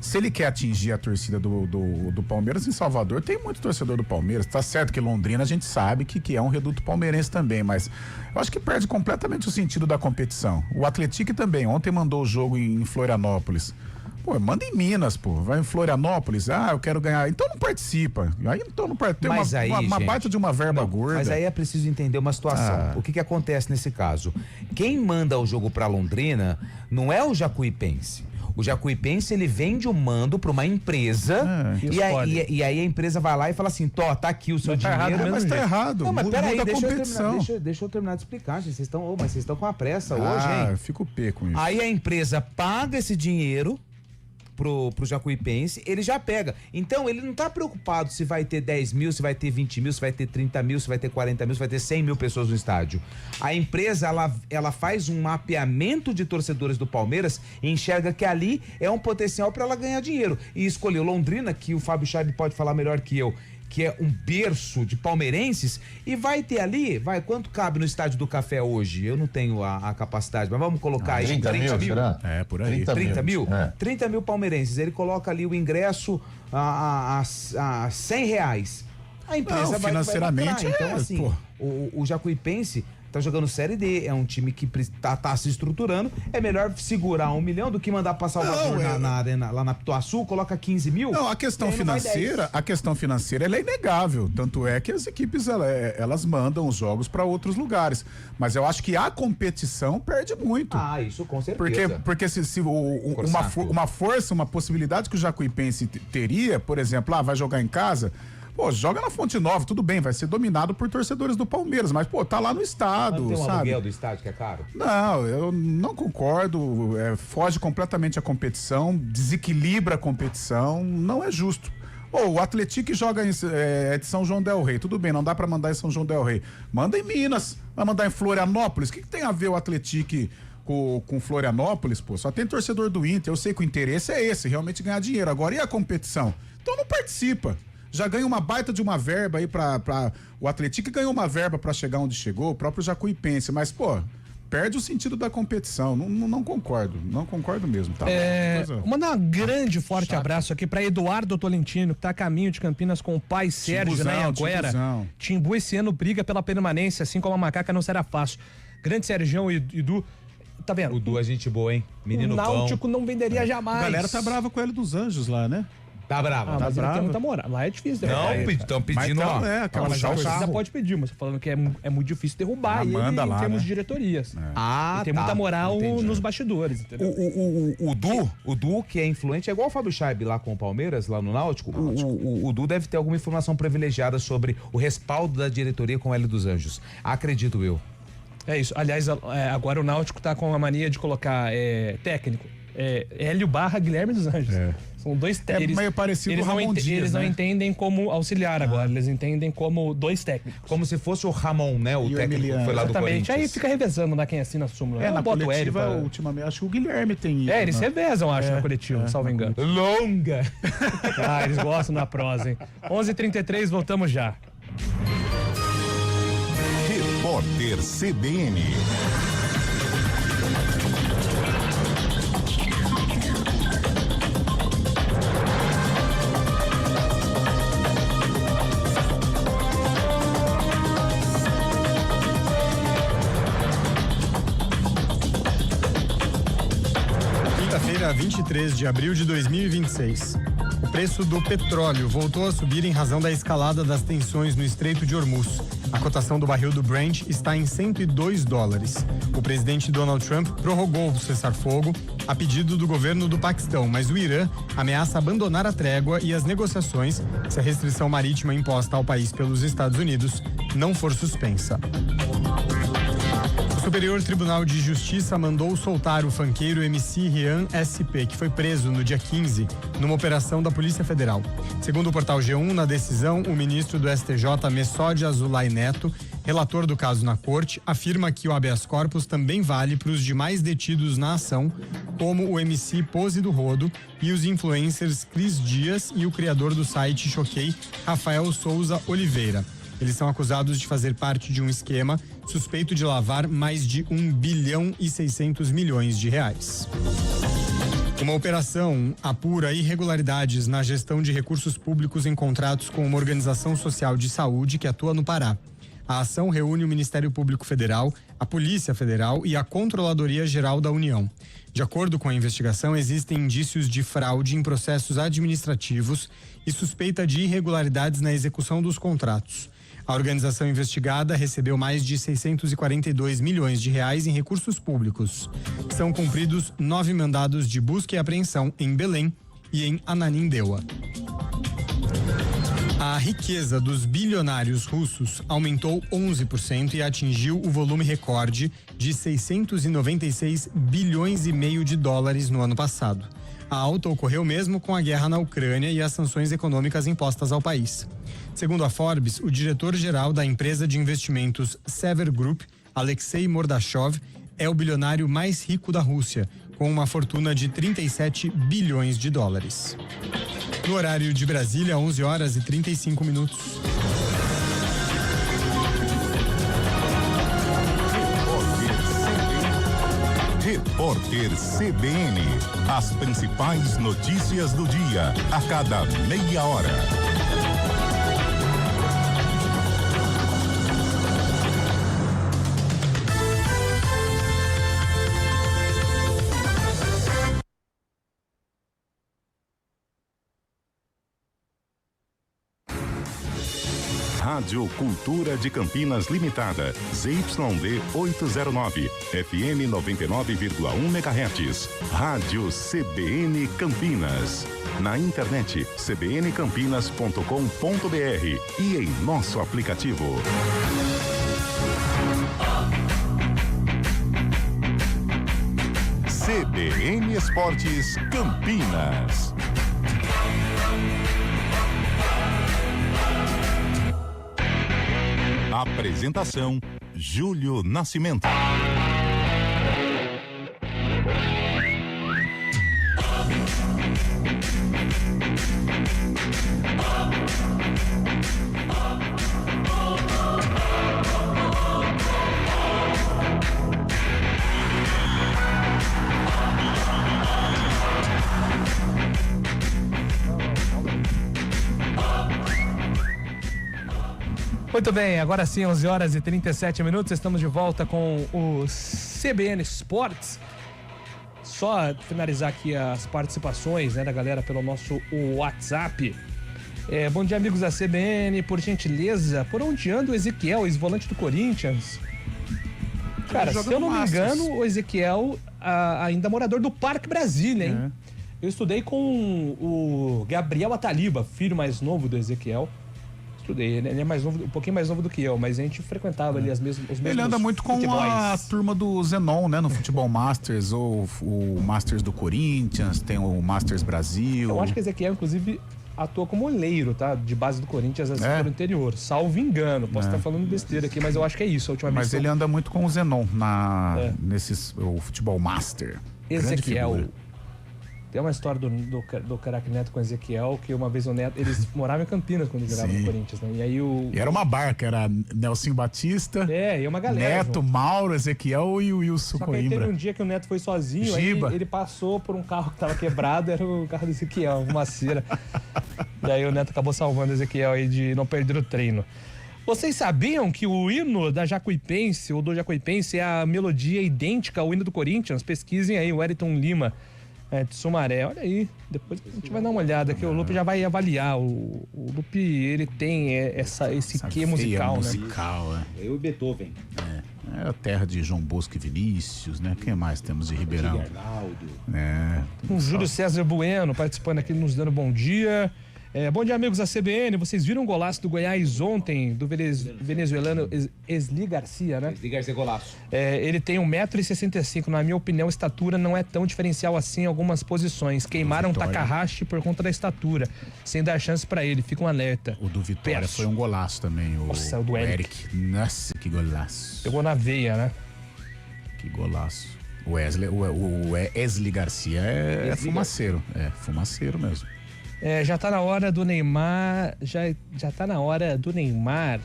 Speaker 7: se ele quer atingir a torcida do Palmeiras em Salvador, tem muito torcedor do Palmeiras. Tá certo que Londrina a gente sabe que é um reduto palmeirense também, mas eu acho que perde completamente o sentido da competição. O Atlético também, ontem mandou o jogo em Florianópolis. Pô, manda em Minas, pô. Vai em Florianópolis, eu quero ganhar. Então não participa. Aí então não participa. Tem uma baita de uma verba gorda.
Speaker 4: Mas aí é preciso entender uma situação. O que acontece nesse caso? Quem manda o jogo pra Londrina não é o Jacuipense. O Jacuipense, ele vende o mando para uma empresa e aí a empresa vai lá e fala assim, tá aqui o seu dinheiro.
Speaker 7: Mas tá errado.
Speaker 4: Não, mas peraí,
Speaker 7: deixa
Speaker 4: eu terminar de explicar, gente. Vocês estão com a pressa hoje, hein?
Speaker 7: Eu fico pé com isso.
Speaker 4: Aí a empresa paga esse dinheiro pro Jacuipense, ele já pega. Então, ele não tá preocupado se vai ter 10 mil, se vai ter 20 mil, se vai ter 30 mil, se vai ter 40 mil, se vai ter 100 mil pessoas no estádio. A empresa, ela faz um mapeamento de torcedores do Palmeiras e enxerga que ali é um potencial para ela ganhar dinheiro. E escolheu Londrina, que o Fábio Chaibe pode falar melhor que eu, que é um berço de palmeirenses, e vai ter ali, quanto cabe no Estádio do Café hoje? Eu não tenho a capacidade, mas vamos colocar aí
Speaker 6: 30 mil. Será?
Speaker 7: Por aí.
Speaker 4: 30 mil? 30 mil palmeirenses. Ele coloca ali o ingresso a R$100. A empresa vai
Speaker 7: financeiramente.
Speaker 4: Então, assim, o Jacuipense tá jogando Série D, é um time que tá se estruturando, é melhor segurar 1 milhão do que mandar pra Salvador na arena, lá na Pituaçu, coloca 15 mil.
Speaker 7: Não, a questão financeira ela é inegável, tanto é que as equipes elas mandam os jogos para outros lugares, mas eu acho que a competição perde muito.
Speaker 4: Isso com certeza.
Speaker 7: Porque se uma possibilidade que o Jacuipense teria, por exemplo, vai jogar em casa, joga na Fonte Nova, tudo bem, vai ser dominado por torcedores do Palmeiras, mas, tá lá no estado,
Speaker 4: não tem
Speaker 7: sabe?
Speaker 4: Aluguel do estádio que é caro?
Speaker 7: Não, eu não concordo, foge completamente a competição, desequilibra a competição, não é justo. O Atlético joga de São João del Rei, tudo bem, não dá pra mandar em São João del Rei, manda em Minas, vai mandar em Florianópolis, o que tem a ver o Atlético com Florianópolis, só tem torcedor do Inter, eu sei que o interesse é esse, realmente ganhar dinheiro, agora e a competição? Então não participa. Já ganha uma baita de uma verba aí o Atlético ganhou uma verba pra chegar onde chegou, o próprio Jacuipense, mas, perde o sentido da competição. Não concordo mesmo. Tá?
Speaker 3: Mandar um grande forte abraço aqui para Eduardo Tolentino, que tá a caminho de Campinas com o pai Sérgio,
Speaker 7: Timbuzão,
Speaker 3: né, em Anguera. Timbu esse ano briga pela permanência, assim como a Macaca não será fácil. Grande Sérgio e Edu, tá vendo?
Speaker 4: O Du é gente boa, hein? Menino
Speaker 3: o Náutico não venderia jamais.
Speaker 7: A galera tá brava com o Hélio dos Anjos lá, né?
Speaker 4: Tá brava.
Speaker 3: Mas ele tem muita moral. Lá é difícil derrubar.
Speaker 4: Não, estão pedindo,
Speaker 7: mas
Speaker 4: ó.
Speaker 3: Mas já pode pedir, mas tô falando que é muito difícil derrubar ele
Speaker 7: manda
Speaker 3: em
Speaker 7: lá,
Speaker 3: termos
Speaker 7: né?
Speaker 3: de diretorias.
Speaker 4: Ah,
Speaker 3: tem muita moral nos bastidores, entendeu?
Speaker 4: O Du, que é influente, é igual o Fábio Chaib lá com o Palmeiras, lá no Náutico. O Du deve ter alguma informação privilegiada sobre o respaldo da diretoria com o Hélio dos Anjos. Acredito eu.
Speaker 3: É isso. Aliás, agora o Náutico tá com a mania de colocar técnico. Hélio / Guilherme dos Anjos. São dois técnicos.
Speaker 7: É meio parecido com o Ramon Dias,
Speaker 3: eles não
Speaker 7: né?
Speaker 3: entendem como auxiliar agora, eles entendem como dois técnicos.
Speaker 4: Como se fosse o Ramon, né? O técnico que foi lá do Corinthians.
Speaker 3: Aí fica revezando, né? Quem assina a súmula.
Speaker 7: Na
Speaker 3: bota
Speaker 7: coletiva,
Speaker 3: o Hélio.
Speaker 7: ultimamente, acho que o Guilherme tem isso.
Speaker 3: Eles revezam, acho, na coletiva, salvo engano.
Speaker 4: Longa!
Speaker 3: Eles gostam da prosa, hein? 11h33, voltamos já.
Speaker 1: Repórter CBN.
Speaker 2: Quinta-feira, 23 de abril de 2026. O preço do petróleo voltou a subir em razão da escalada das tensões no Estreito de Hormuz. A cotação do barril do Brent está em $102. O presidente Donald Trump prorrogou o cessar-fogo a pedido do governo do Paquistão, mas o Irã ameaça abandonar a trégua e as negociações se a restrição marítima imposta ao país pelos Estados Unidos não for suspensa. O Superior Tribunal de Justiça mandou soltar o funkeiro MC Rian SP, que foi preso no dia 15 numa operação da Polícia Federal. Segundo o portal G1, na decisão, o ministro do STJ, Messode Azulay Neto, relator do caso na corte, afirma que o habeas corpus também vale para os demais detidos na ação, como o MC Pose do Rodo e os influencers Cris Dias e o criador do site Choquei, Rafael Souza Oliveira. Eles são acusados de fazer parte de um esquema suspeito de lavar mais de 1 bilhão e 600 milhões de reais. Uma operação apura irregularidades na gestão de recursos públicos em contratos com uma organização social de saúde que atua no Pará. A ação reúne o Ministério Público Federal, a Polícia Federal e a Controladoria Geral da União. De acordo com a investigação, existem indícios de fraude em processos administrativos e suspeita de irregularidades na execução dos contratos. A organização investigada recebeu mais de 642 milhões de reais em recursos públicos. São cumpridos 9 mandados de busca e apreensão em Belém e em Ananindeua. A riqueza dos bilionários russos aumentou 11% e atingiu o volume recorde de 696 bilhões e meio de dólares no ano passado. A alta ocorreu mesmo com a guerra na Ucrânia e as sanções econômicas impostas ao país. Segundo a Forbes, o diretor-geral da empresa de investimentos Sever Group, Alexei Mordashov, é o bilionário mais rico da Rússia, com uma fortuna de 37 bilhões de dólares. No horário de Brasília, 11 horas e 35 minutos.
Speaker 1: Repórter CBN. As principais notícias do dia, a cada meia hora. Rádio Cultura de Campinas Limitada, ZYD 809, FM 99,1 MHz. Rádio CBN Campinas. Na internet cbncampinas.com.br e em nosso aplicativo. CBN Esportes Campinas. Apresentação: Júlio Nascimento.
Speaker 3: Muito bem, agora sim, 11 horas e 37 minutos, estamos de volta com o CBN Esportes. Só finalizar aqui as participações, né, da galera pelo nosso WhatsApp. Bom dia, amigos da CBN, por gentileza, por onde anda o Ezequiel, ex-volante do Corinthians? Cara, se eu não me engano, o Ezequiel ainda morador do Parque Brasília, hein? Eu estudei com o Gabriel Ataliba, filho mais novo do Ezequiel. Estudei, ele é mais novo, um pouquinho mais novo do que eu, mas a gente frequentava ali os mesmos.
Speaker 7: Ele anda muito com a turma do Zenon, né? No Futebol Masters, ou o Masters do Corinthians, tem o Masters Brasil.
Speaker 3: Eu acho que Ezequiel, inclusive, atua como oleiro, tá? De base do Corinthians, assim, pelo interior. Salvo engano, posso estar falando besteira aqui, mas eu acho que é isso. A última vez.
Speaker 7: Mas ele anda muito com o Zenon o Futebol Master.
Speaker 3: Ezequiel. Tem uma história do craque Neto com o Ezequiel, que uma vez o Neto, eles moravam em Campinas quando jogavam no Corinthians, né? E aí
Speaker 7: E era uma barca, era Nelson Batista,
Speaker 3: e uma galera.
Speaker 7: Neto, Mauro, Ezequiel e o Wilson
Speaker 3: Só que aí
Speaker 7: Coimbra.
Speaker 3: teve um dia que o Neto foi sozinho,
Speaker 7: Giba.
Speaker 3: aí ele passou por um carro que tava quebrado, era o carro do Ezequiel, uma cera. Daí o Neto acabou salvando o Ezequiel aí de não perder o treino. Vocês sabiam que o hino da Jacuipense, ou do Jacuipense, é a melodia idêntica ao hino do Corinthians? Pesquisem aí, o Wellington Lima. De Sumaré, olha aí, depois a gente vai dar uma olhada aqui, o Lupe já vai avaliar, o Lupe, ele tem esse quê musical,
Speaker 7: né?
Speaker 4: Eu e Beethoven.
Speaker 7: É a terra de João Bosco e Vinícius, né? Quem mais temos de Ribeirão?
Speaker 3: O Júlio César Bueno participando aqui, nos dando bom dia. Bom dia, amigos da CBN. Vocês viram o golaço do Goiás ontem, do venezuelano Esli Garcia, né?
Speaker 4: Esli Garcia, golaço.
Speaker 3: Ele tem 1,65 m. Na minha opinião, a estatura não é tão diferencial assim em algumas posições. Queimaram Takahashi por conta da estatura, sem dar chance pra ele. Fica um alerta.
Speaker 7: O do Vitória foi um golaço também.
Speaker 3: Nossa, o do Eric.
Speaker 7: Nossa, que golaço.
Speaker 3: Pegou na veia, né?
Speaker 7: Que golaço. O Esli Garcia é fumaceiro. É fumaceiro mesmo.
Speaker 3: Já tá na hora do Neymar. Já tá na hora do Neymar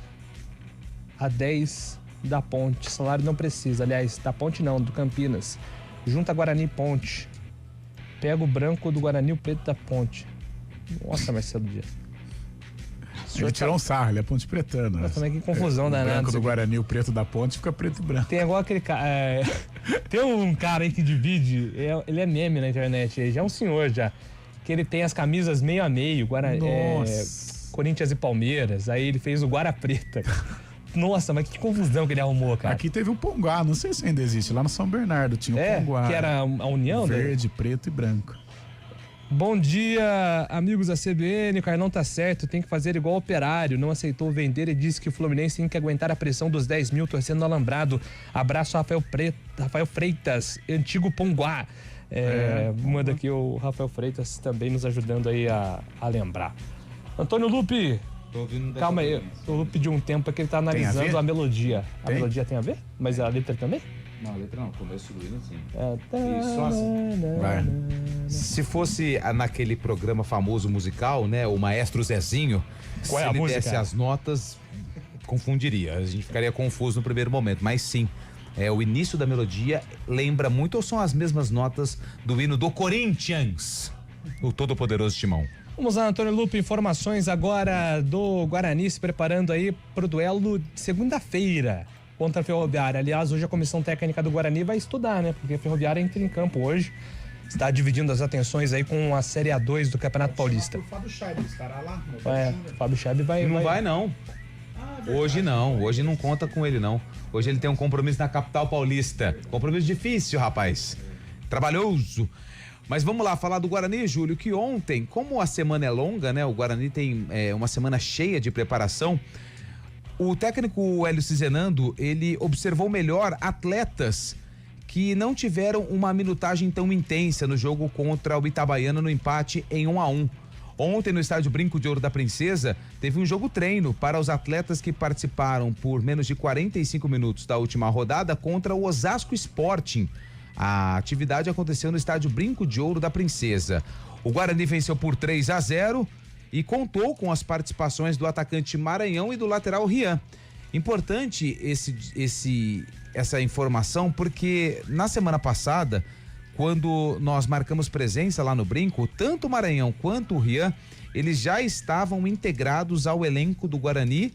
Speaker 3: a 10 da Ponte. Salário não precisa. Aliás, da Ponte não, do Campinas. Junta Guarani e Ponte. Pega o branco do Guarani e o preto da Ponte. Nossa, Marcelo Dias.
Speaker 7: Ele tirou um sarro, ele é ponte pretano.
Speaker 3: Mas também que confusão danada.
Speaker 7: O branco do Guarani e o preto da Ponte fica preto e branco.
Speaker 3: Tem agora aquele cara. Tem um cara aí que divide. Ele é meme na internet. Ele já é um senhor já. Que ele tem as camisas meio a meio, Corinthians e Palmeiras, aí ele fez o Guara Preta. Nossa, mas que confusão que ele arrumou, cara.
Speaker 7: Aqui teve o Ponguá, não sei se ainda existe, lá no São Bernardo tinha o Ponguá.
Speaker 3: Que era a união,
Speaker 7: verde, preto e branco.
Speaker 3: Bom dia, amigos da CBN, o Carlão tá certo, tem que fazer igual o Operário, não aceitou vender e disse que o Fluminense tem que aguentar a pressão dos 10 mil torcendo no alambrado. Abraço, Rafael Freitas, antigo Ponguá. Manda aqui o Rafael Freitas também nos ajudando aí a lembrar. Antônio Lupe, calma aí, o Lupe pediu um tempo que ele tá analisando a melodia. A melodia tem a ver? Mas a letra também?
Speaker 4: Não, a letra não, começo do hino sim.
Speaker 3: Só assim.
Speaker 4: Se fosse naquele programa famoso musical, né, o Maestro Zezinho,
Speaker 3: qual é
Speaker 4: se
Speaker 3: a
Speaker 4: ele
Speaker 3: música?
Speaker 4: desse as notas, confundiria, a gente ficaria confuso no primeiro momento, mas sim. O início da melodia lembra muito, ou são as mesmas notas do hino do Corinthians, o todo-poderoso Timão.
Speaker 3: Vamos lá, Antônio Lupe, informações agora do Guarani se preparando aí pro duelo de segunda-feira contra a Ferroviária. Aliás, hoje a comissão técnica do Guarani vai estudar, né? Porque a Ferroviária entra em campo hoje, está dividindo as atenções aí com a Série A2 do Campeonato Paulista.
Speaker 7: O Fábio Scheib estará lá?
Speaker 3: O Fábio Scheib vai...
Speaker 4: Não vai não. Hoje não, hoje não conta com ele não. Hoje ele tem um compromisso na capital paulista. Compromisso difícil, rapaz. Trabalhoso. Mas vamos lá, falar do Guarani, Júlio, que ontem, como a semana é longa, né? O Guarani tem uma semana cheia de preparação. O técnico Hélio Cizenando, ele observou melhor atletas que não tiveram uma minutagem tão intensa no jogo contra o Itabaiana no empate em 1-1. Ontem, no estádio Brinco de Ouro da Princesa, teve um jogo treino para os atletas que participaram por menos de 45 minutos da última rodada contra o Osasco Sporting. A atividade aconteceu no estádio Brinco de Ouro da Princesa. O Guarani venceu por 3-0 e contou com as participações do atacante Maranhão e do lateral Rian. Importante essa informação porque na semana passada, quando nós marcamos presença lá no Brinco, tanto o Maranhão quanto o Rian, eles já estavam integrados ao elenco do Guarani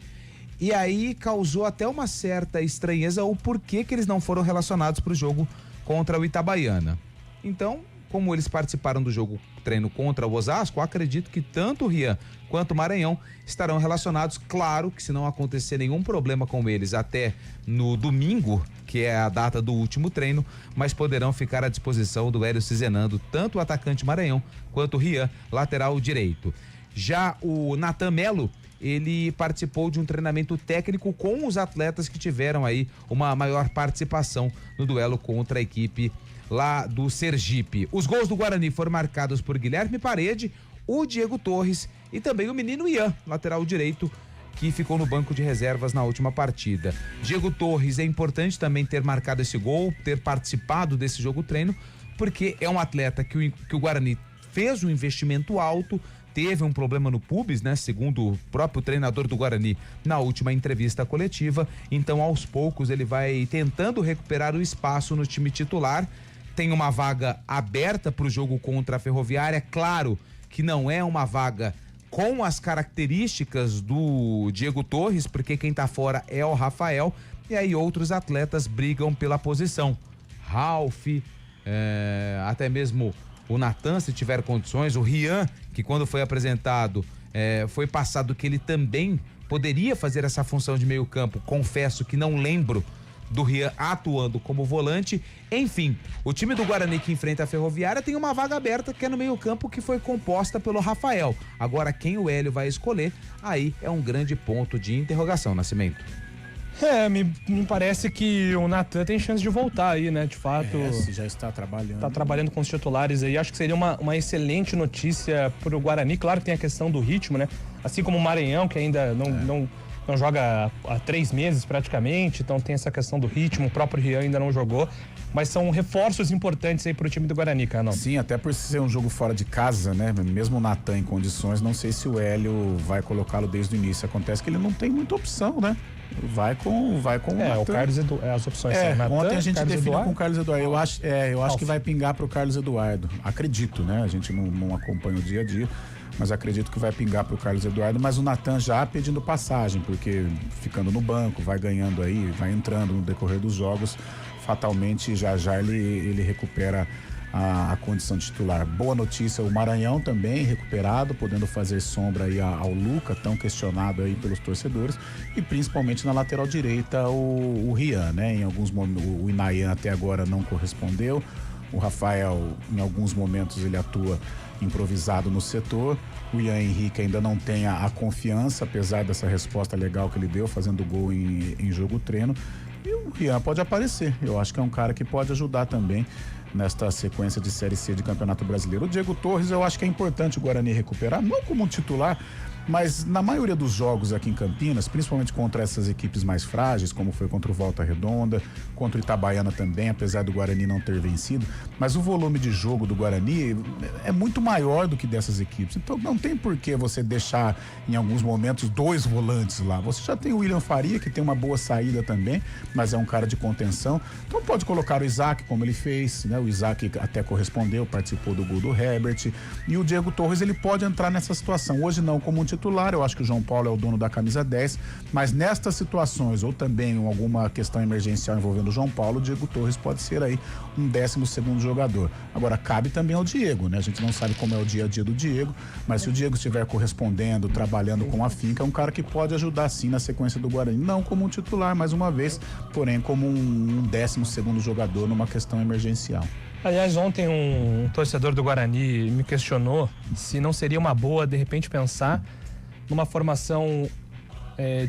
Speaker 4: E aí causou até uma certa estranheza o porquê que eles não foram relacionados para o jogo contra o Itabaiana. Então, como eles participaram do jogo treino contra o Osasco, acredito que tanto o Rian quanto o Maranhão estarão relacionados. Claro que se não acontecer nenhum problema com eles até no domingo, que é a data do último treino, mas poderão ficar à disposição do Hélio Cizenando, tanto o atacante Maranhão quanto o Rian, lateral direito. Já o Natan Melo, ele participou de um treinamento técnico com os atletas que tiveram aí uma maior participação no duelo contra a equipe lá do Sergipe. Os gols do Guarani foram marcados por Guilherme Parede, o Diego Torres e também o menino Ian, lateral direito, que ficou no banco de reservas na última partida. Diego Torres, é importante também ter marcado esse gol, ter participado desse jogo treino, porque é um atleta que o Guarani fez um investimento alto, teve um problema no pubis, né? Segundo o próprio treinador do Guarani na última entrevista coletiva. Então, aos poucos, ele vai tentando recuperar o espaço no time titular. Tem uma vaga aberta para o jogo contra a Ferroviária. Claro que não é uma vaga com as características do Diego Torres, porque quem tá fora é o Rafael, e aí outros atletas brigam pela posição. Ralf, até mesmo o Natan, se tiver condições, o Rian, que quando foi apresentado, foi passado que ele também poderia fazer essa função de meio campo. Confesso que não lembro do Rian atuando como volante. Enfim, o time do Guarani que enfrenta a Ferroviária tem uma vaga aberta que é no meio campo, que foi composta pelo Rafael. Agora, quem o Hélio vai escolher, aí é um grande ponto de interrogação, Nascimento.
Speaker 3: Me parece que o Natan tem chance de voltar aí, né? De fato.
Speaker 7: Se já está trabalhando.
Speaker 3: Está trabalhando com os titulares aí. Acho que seria uma excelente notícia pro Guarani. Claro que tem a questão do ritmo, né? Assim como o Maranhão, que ainda não joga há 3 meses praticamente, então tem essa questão do ritmo. O próprio Rian ainda não jogou. Mas são reforços importantes aí pro time do Guarani, cara.
Speaker 7: Sim, até por ser um jogo fora de casa, né? Mesmo o Natan em condições, não sei se o Hélio vai colocá-lo desde o início. Acontece que ele não tem muita opção, né? Vai com o Natan.
Speaker 3: O Carlos Eduardo, as opções são Natan,
Speaker 7: ontem a gente
Speaker 3: Carlos
Speaker 7: definiu
Speaker 3: Eduardo.
Speaker 7: com o Carlos Eduardo. Eu acho que vai pingar pro Carlos Eduardo. Acredito, né? A gente não acompanha o dia a dia, mas acredito que vai pingar pro Carlos Eduardo. Mas o Natan já pedindo passagem, porque ficando no banco, vai ganhando aí, vai entrando no decorrer dos jogos, fatalmente já ele recupera a condição de titular. Boa notícia, o Maranhão também recuperado, podendo fazer sombra aí ao Luca, tão questionado aí pelos torcedores, e principalmente na lateral direita o Rian, né? Em alguns momentos o Inayan até agora não correspondeu, o Rafael em alguns momentos ele atua improvisado no setor, o Ian Henrique ainda não tem a confiança, apesar dessa resposta legal que ele deu, fazendo gol em jogo treino, e o Rian pode aparecer. Eu acho que é um cara que pode ajudar também nesta sequência de Série C de Campeonato Brasileiro. O Diego Torres, eu acho que é importante o Guarani recuperar, não como um titular, mas na maioria dos jogos aqui em Campinas, principalmente contra essas equipes mais frágeis, como foi contra o Volta Redonda, contra o Itabaiana também, apesar do Guarani não ter vencido, mas o volume de jogo do Guarani é muito maior do que dessas equipes, então não tem por que você deixar em alguns momentos 2 volantes lá. Você já tem o William Faria, que tem uma boa saída também, mas é um cara de contenção, então pode colocar o Isaac, como ele fez, né? O Isaac até correspondeu, participou do gol do Herbert, e o Diego Torres, ele pode entrar nessa situação, hoje não como um titular, eu acho que o João Paulo é o dono da camisa 10, mas nestas situações, ou também alguma questão emergencial envolvendo o João Paulo, o Diego Torres pode ser aí um 12º jogador. Agora, cabe também ao Diego, né? A gente não sabe como é o dia a dia do Diego, mas se o Diego estiver correspondendo, trabalhando com afinco, é um cara que pode ajudar sim na sequência do Guarani, não como um titular, mais uma vez, porém como um 12º jogador numa questão emergencial.
Speaker 3: Aliás, ontem um torcedor do Guarani me questionou se não seria uma boa, de repente, pensar numa formação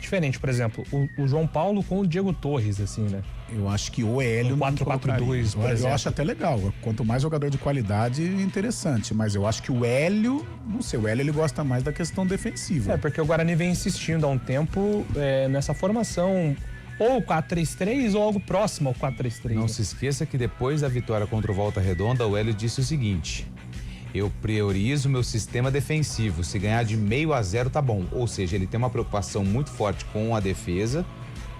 Speaker 3: diferente, por exemplo, o João Paulo com o Diego Torres, assim, né?
Speaker 7: Eu acho que o Hélio...
Speaker 3: 4-4-2, por exemplo.
Speaker 7: Eu acho até legal, quanto mais jogador de qualidade, interessante, mas eu acho que o Hélio, não sei, o Hélio ele gosta mais da questão defensiva.
Speaker 3: Porque o Guarani vem insistindo há um tempo nessa formação, ou 4-3-3 ou algo próximo ao 4-3-3.
Speaker 4: Não se esqueça que depois da vitória contra o Volta Redonda, o Hélio disse o seguinte: eu priorizo meu sistema defensivo, se ganhar de 0,5-0 tá bom. Ou seja, ele tem uma preocupação muito forte com a defesa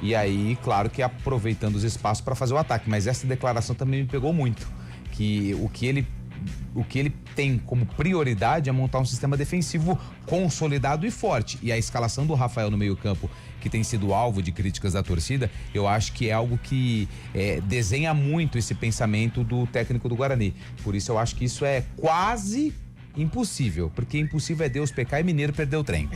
Speaker 4: e aí, claro que aproveitando os espaços para fazer o ataque. Mas essa declaração também me pegou muito, que o que ele o que ele tem como prioridade é montar um sistema defensivo consolidado e forte. E a escalação do Rafael no meio-campo, que tem sido alvo de críticas da torcida, eu acho que é algo que desenha muito esse pensamento do técnico do Guarani. Por isso eu acho que isso é quase impossível, porque impossível é Deus pecar e Mineiro perder o trem.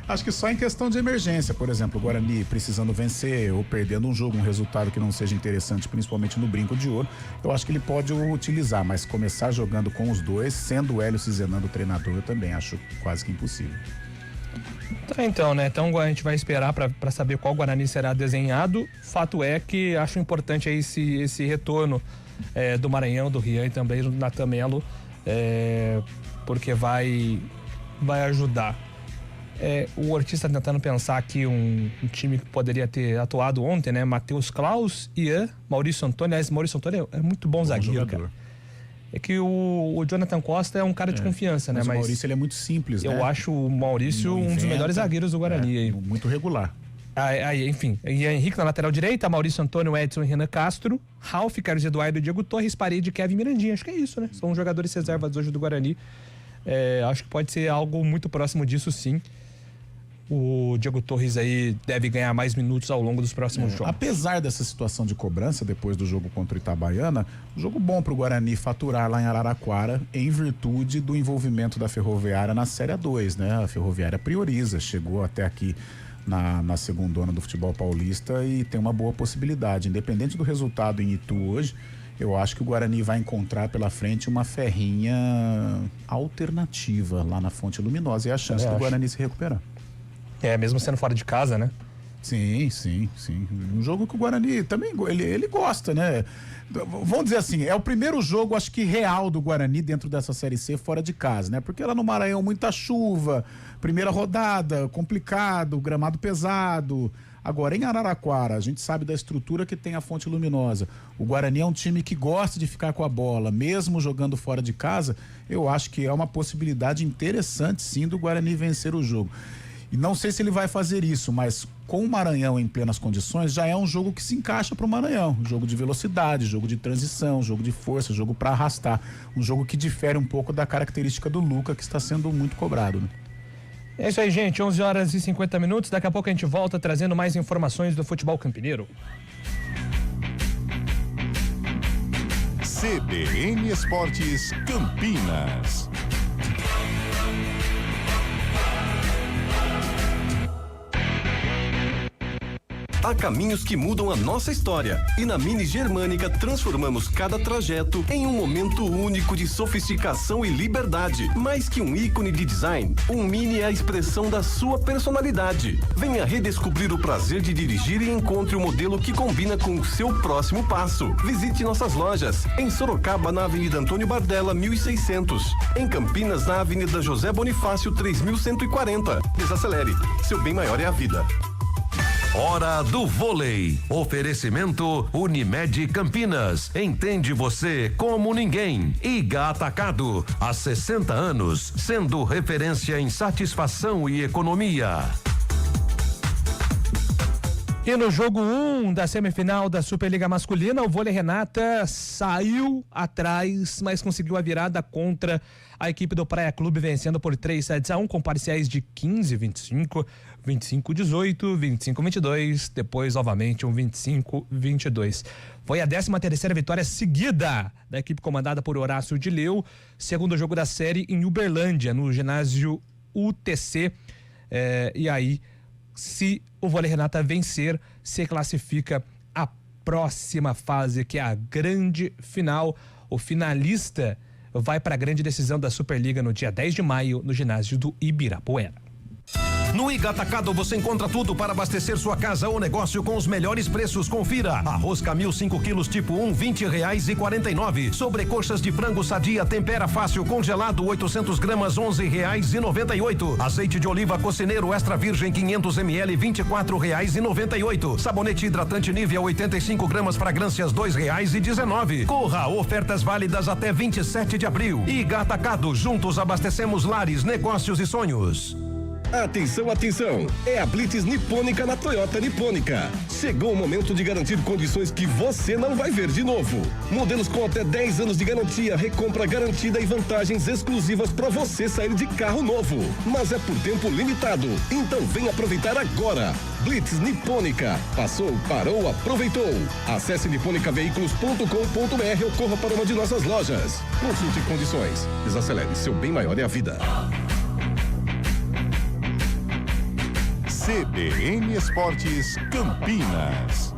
Speaker 7: Acho que só em questão de emergência, por exemplo, o Guarani precisando vencer ou perdendo um jogo, um resultado que não seja interessante, principalmente no brinco de ouro, eu acho que ele pode utilizar, mas começar jogando com os dois, sendo o Hélio Cizenando o treinador, eu também acho quase que impossível.
Speaker 3: Então, né? Então a gente vai esperar para saber qual Guarani será desenhado. Fato é que acho importante aí esse retorno do Maranhão, do Rian e também do Natan Melo, porque vai ajudar. O Ortiz está tentando pensar aqui um time que poderia ter atuado ontem, né? Matheus Klaus, Ian, Maurício Antônio. Aliás, Maurício Antônio é muito bom zagueiro,
Speaker 7: jogador.
Speaker 3: cara. É que o Jonathan Costa é um cara de confiança, né?
Speaker 7: Mas o Maurício, ele é muito simples, né?
Speaker 3: Eu acho o Maurício um dos melhores zagueiros do Guarani. Aí.
Speaker 7: Muito regular.
Speaker 3: Aí, enfim, Ian Henrique na lateral direita, Maurício Antônio, Edson e Renan Castro, Ralf, Carlos Eduardo, Diego Torres, Parede, Kevin Mirandinha. Acho que é isso, né? São os jogadores reservas hoje do Guarani. Acho que pode ser algo muito próximo disso, sim. O Diego Torres aí deve ganhar mais minutos ao longo dos próximos jogos.
Speaker 7: Apesar dessa situação de cobrança depois do jogo contra o Itabaiana, jogo bom pro Guarani faturar lá em Araraquara em virtude do envolvimento da Ferroviária na Série 2, né? A Ferroviária prioriza, chegou até aqui na segundona do futebol paulista e tem uma boa possibilidade. Independente do resultado em Itu hoje, eu acho que o Guarani vai encontrar pela frente uma ferrinha alternativa lá na Fonte Luminosa e a chance do Guarani se recuperar.
Speaker 3: Mesmo sendo fora de casa, né?
Speaker 7: Sim. Um jogo que o Guarani também, ele gosta, né? Vamos dizer assim, é o primeiro jogo, acho que real do Guarani dentro dessa Série C fora de casa, né? Porque lá no Maranhão muita chuva, primeira rodada, complicado, gramado pesado. Agora, em Araraquara, a gente sabe da estrutura que tem a Fonte Luminosa. O Guarani é um time que gosta de ficar com a bola, mesmo jogando fora de casa. Eu acho que é uma possibilidade interessante, sim, do Guarani vencer o jogo. E não sei se ele vai fazer isso, mas com o Maranhão em plenas condições, já é um jogo que se encaixa para o Maranhão. Jogo de velocidade, jogo de transição, jogo de força, jogo para arrastar. Um jogo que difere um pouco da característica do Luca, que está sendo muito cobrado, né?
Speaker 3: É isso aí, gente. 11 horas e 50 minutos. Daqui a pouco a gente volta trazendo mais informações do futebol campineiro.
Speaker 1: CBN Esportes Campinas.
Speaker 9: Há caminhos que mudam a nossa história e na Mini Germânica transformamos cada trajeto em um momento único de sofisticação e liberdade. Mais que um ícone de design, um Mini é a expressão da sua personalidade. Venha redescobrir o prazer de dirigir e encontre o modelo que combina com o seu próximo passo. Visite nossas lojas em Sorocaba, na Avenida Antônio Bardella, 1600. Em Campinas, na Avenida José Bonifácio, 3140. Desacelere, seu bem maior é a vida.
Speaker 8: Hora do vôlei. Oferecimento Unimed Campinas. Entende você como ninguém. Iga Atacado. Há 60 anos, sendo referência em satisfação e economia.
Speaker 3: E no jogo 1 da semifinal da Superliga Masculina, o Vôlei Renata saiu atrás, mas conseguiu a virada contra a equipe do Praia Clube, vencendo por 3-1 com parciais de 15-25, 25-18, 25-22, depois novamente um 25-22. Foi a 13ª vitória seguida da equipe comandada por Horácio de Leu, segundo jogo da série em Uberlândia, no ginásio UTC. E aí, se o Vôlei Renata vencer, se classifica a próxima fase, que é a grande final. O finalista vai para a grande decisão da Superliga no dia 10 de maio, no ginásio do Ibirapuera.
Speaker 8: No Iga Atacado você encontra tudo para abastecer sua casa ou negócio com os melhores preços. Confira: arroz Camil 5 quilos tipo 1, R$20,49. Sobrecoxas de frango sadia tempera fácil congelado 800 gramas, R$11,98. Azeite de oliva cocineiro extra virgem 500 ml, R$24,98. Sabonete hidratante Nivea 85 gramas fragrâncias, R$2,19. Corra, ofertas válidas até 27 de abril. Iga Atacado, juntos abastecemos lares, negócios e sonhos.
Speaker 13: Atenção, atenção! É a Blitz Nipônica na Toyota Nipônica. Chegou o momento de garantir condições que você não vai ver de novo. Modelos com até 10 anos de garantia, recompra garantida e vantagens exclusivas para você sair de carro novo. Mas é por tempo limitado. Então vem aproveitar agora. Blitz Nipônica. Passou, parou, aproveitou. Acesse niponicaveículos.com.br ou corra para uma de nossas lojas. Consulte condições. Desacelere, seu bem maior é a vida.
Speaker 1: CBN Esportes Campinas.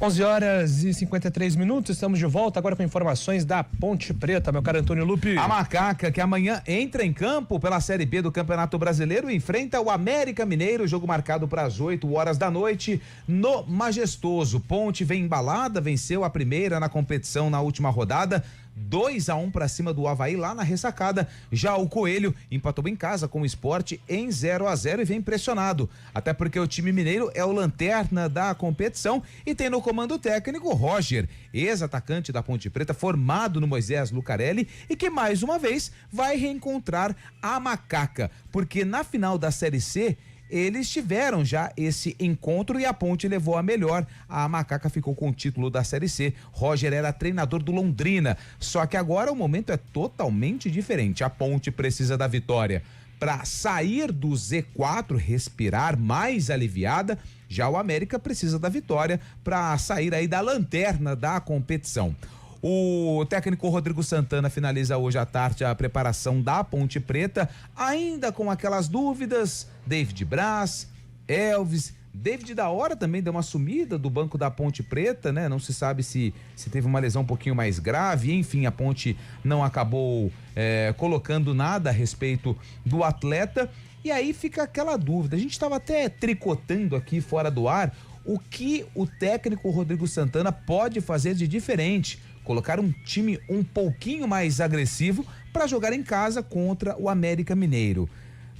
Speaker 3: Onze horas e 53 minutos, estamos de volta agora com informações da Ponte Preta, meu caro Antônio Lupe.
Speaker 4: A Macaca, que amanhã entra em campo pela Série B do Campeonato Brasileiro, enfrenta o América Mineiro, jogo marcado para as 8 horas da noite no Majestoso. Ponte vem embalada, venceu a primeira na competição na última rodada, 2-1 para cima do Avaí lá na ressacada. Já o Coelho empatou em casa com o Sport em 0-0 e vem pressionado, até porque o time mineiro é o lanterna da competição e tem no comando técnico Roger, ex-atacante da Ponte Preta, formado no Moisés Lucarelli e que mais uma vez vai reencontrar a Macaca, porque na final da Série C eles tiveram já esse encontro e a Ponte levou a melhor. A Macaca ficou com o título da Série C. Roger era treinador do Londrina. Só que agora o momento é totalmente diferente. A Ponte precisa da vitória para sair do Z4, respirar mais aliviada. Já o América precisa da vitória para sair aí da lanterna da competição. O técnico Rodrigo Santana finaliza hoje à tarde a preparação da Ponte Preta, ainda com aquelas dúvidas. David Braz, Elvis, David da Hora também deu uma sumida do banco da Ponte Preta, né? Não se sabe se teve uma lesão um pouquinho mais grave, enfim, a Ponte não acabou colocando nada a respeito do atleta. E aí fica aquela dúvida, a gente estava até tricotando aqui fora do ar o que o técnico Rodrigo Santana pode fazer de diferente. Colocar um time um pouquinho mais agressivo para jogar em casa contra o América Mineiro.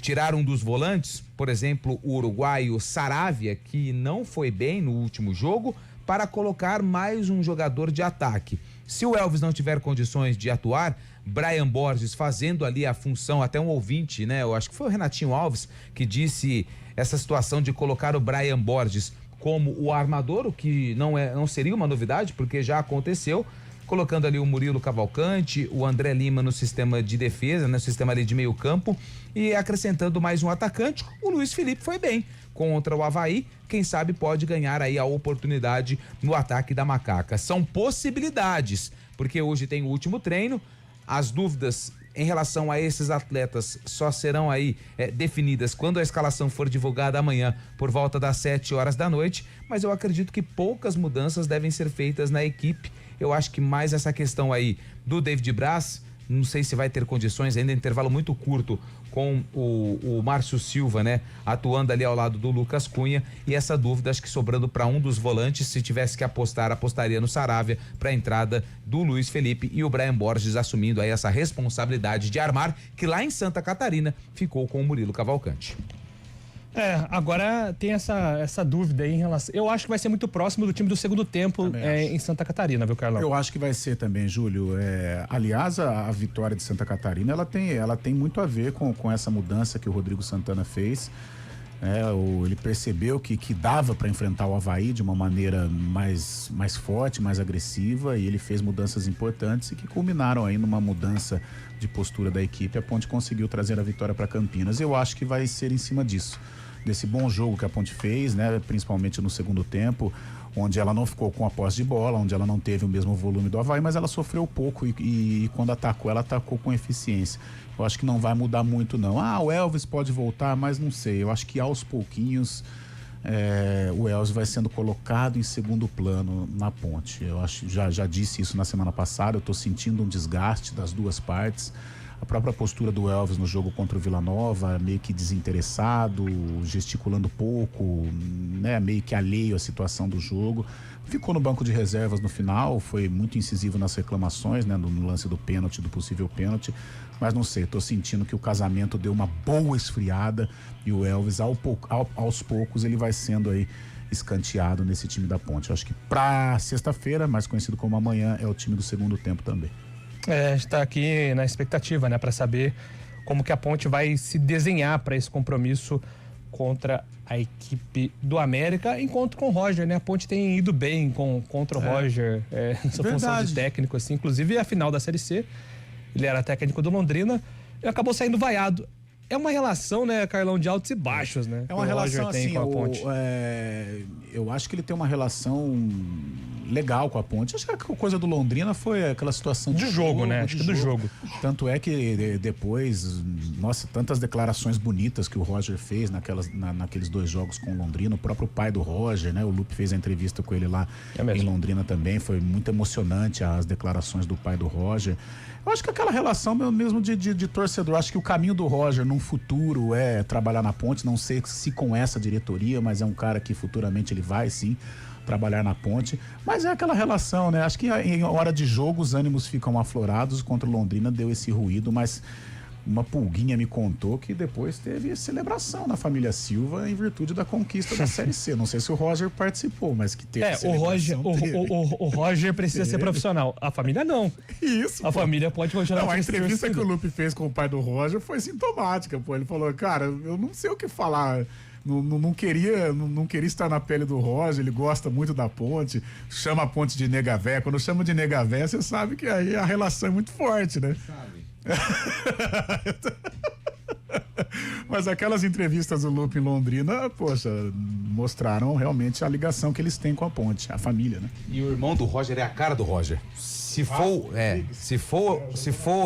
Speaker 4: Tirar um dos volantes, por exemplo, o uruguaio Saravia, que não foi bem no último jogo, para colocar mais um jogador de ataque. Se o Elvis não tiver condições de atuar, Brian Borges fazendo ali a função, até um ouvinte, né? Eu acho que foi o Renatinho Alves que disse essa situação de colocar o Brian Borges como o armador, o que não seria uma novidade, porque já aconteceu, colocando ali o Murilo Cavalcante, o André Lima no sistema de defesa, no sistema ali de meio campo, e acrescentando mais um atacante. O Luiz Felipe foi bem contra o Avaí, quem sabe pode ganhar aí a oportunidade no ataque da Macaca. São possibilidades, porque hoje tem o último treino, as dúvidas em relação a esses atletas só serão aí definidas quando a escalação for divulgada amanhã por volta das 7 horas da noite, mas eu acredito que poucas mudanças devem ser feitas na equipe. Eu acho que mais essa questão aí do David Braz, não sei se vai ter condições, ainda intervalo muito curto com o Márcio Silva, né? Atuando ali ao lado do Lucas Cunha, e essa dúvida acho que sobrando para um dos volantes, se tivesse que apostar, apostaria no Saravia para a entrada do Luiz Felipe e o Brian Borges assumindo aí essa responsabilidade de armar, que lá em Santa Catarina ficou com o Murilo Cavalcante.
Speaker 3: Agora tem essa dúvida aí em relação. Eu acho que vai ser muito próximo do time do segundo tempo em Santa Catarina, viu, Carlão?
Speaker 7: Eu acho que vai ser também, Júlio. Aliás, a vitória de Santa Catarina ela tem muito a ver com essa mudança que o Rodrigo Santana fez. Ele percebeu que dava para enfrentar o Avaí de uma maneira mais forte, mais agressiva, e ele fez mudanças importantes e que culminaram aí numa mudança de postura da equipe. A Ponte conseguiu trazer a vitória para Campinas. Eu acho que vai ser em cima disso, desse bom jogo que a Ponte fez, né? Principalmente no segundo tempo, onde ela não ficou com a posse de bola, onde ela não teve o mesmo volume do Avaí, mas ela sofreu pouco e quando atacou, ela atacou com eficiência. Eu acho que não vai mudar muito, não. O Elvis pode voltar, mas não sei. Eu acho que aos pouquinhos o Elvis vai sendo colocado em segundo plano na Ponte. Eu acho, já disse isso na semana passada, eu estou sentindo um desgaste das duas partes. A própria postura do Elvis no jogo contra o Vila Nova, meio que desinteressado, gesticulando pouco, né, meio que alheio à situação do jogo. Ficou no banco de reservas no final, foi muito incisivo nas reclamações, né, no lance do pênalti, do possível pênalti. Mas não sei, tô sentindo que o casamento deu uma boa esfriada e o Elvis, aos poucos, ele vai sendo aí escanteado nesse time da Ponte. Eu acho que para sexta-feira, mais conhecido como amanhã, é o time do segundo tempo também.
Speaker 3: A gente está aqui na expectativa, né, para saber como que a Ponte vai se desenhar para esse compromisso contra a equipe do América, enquanto com o Roger, né? A Ponte tem ido bem contra o Roger, nessa função de técnico, assim. Inclusive, a final da Série C, ele era técnico do Londrina e acabou saindo vaiado. É uma relação, né, Carlão, de altos e baixos, né?
Speaker 7: É uma relação assim,
Speaker 3: com a Ponte.
Speaker 7: Eu acho que ele tem uma relação legal com a Ponte. Acho que a coisa do Londrina foi aquela situação
Speaker 3: de jogo, né? Acho que do jogo.
Speaker 7: Tanto é que depois, nossa, tantas declarações bonitas que o Roger fez naqueles 2 jogos com o Londrina, o próprio pai do Roger, né? O Lupe fez a entrevista com ele lá em Londrina também, foi muito emocionante as declarações do pai do Roger. Eu acho que aquela relação mesmo de torcedor, acho que o caminho do Roger num futuro é trabalhar na Ponte, não sei se com essa diretoria, mas é um cara que futuramente ele vai sim trabalhar na Ponte, mas é aquela relação, né? Acho que em hora de jogo os ânimos ficam aflorados, contra o Londrina deu esse ruído, mas uma pulguinha me contou que depois teve celebração na família Silva em virtude da conquista da Série C. Não sei se o Roger participou, mas que teve
Speaker 3: o Roger precisa ser profissional. A família não.
Speaker 7: Isso.
Speaker 3: A família pode continuar.
Speaker 7: Não, a entrevista que o Lupe fez com o pai do Roger foi sintomática, pô. Ele falou, cara, eu não sei o que falar. Não queria estar na pele do Roger, ele gosta muito da Ponte, chama a Ponte de nega véia. Quando chama de nega véia, você sabe que aí a relação é muito forte, né? Sabe. Mas aquelas entrevistas do Lupe em Londrina, poxa, mostraram realmente a ligação que eles têm com a Ponte, a família, né?
Speaker 4: E o irmão do Roger é a cara do Roger. Se for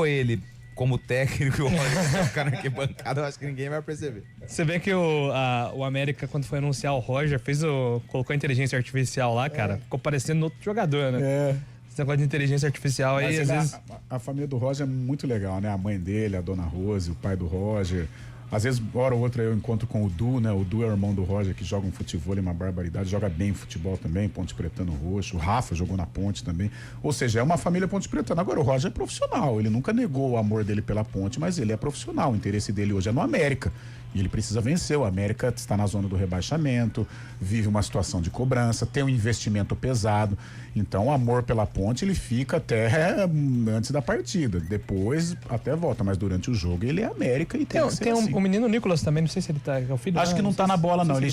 Speaker 4: ele como técnico, o Roger ficar na arquibancada, eu acho que ninguém vai perceber.
Speaker 3: Você vê que o América, quando foi anunciar o Roger, colocou a inteligência artificial lá, cara, ficou parecendo outro jogador, né? Esse negócio de inteligência artificial aí, às vezes...
Speaker 7: A família do Roger é muito legal, né? A mãe dele, a dona Rose, o pai do Roger. Às vezes, hora ou outra, eu encontro com o Du, né? O Du é o irmão do Roger, que joga um futebol, uma barbaridade. Joga bem futebol também, Ponte Pretano Roxo. O Rafa jogou na Ponte também. Ou seja, é uma família Ponte Pretano. Agora, o Roger é profissional. Ele nunca negou o amor dele pela Ponte, mas ele é profissional. O interesse dele hoje é no América. E ele precisa vencer. O América está na zona do rebaixamento, vive uma situação de cobrança, tem um investimento pesado. Então, o amor pela Ponte, ele fica até antes da partida. Depois, até volta. Mas durante o jogo, ele é América e tem assim.
Speaker 3: O menino Nicolas também, não sei se ele tá... É o filho,
Speaker 7: acho que não tá na bola, não. Ele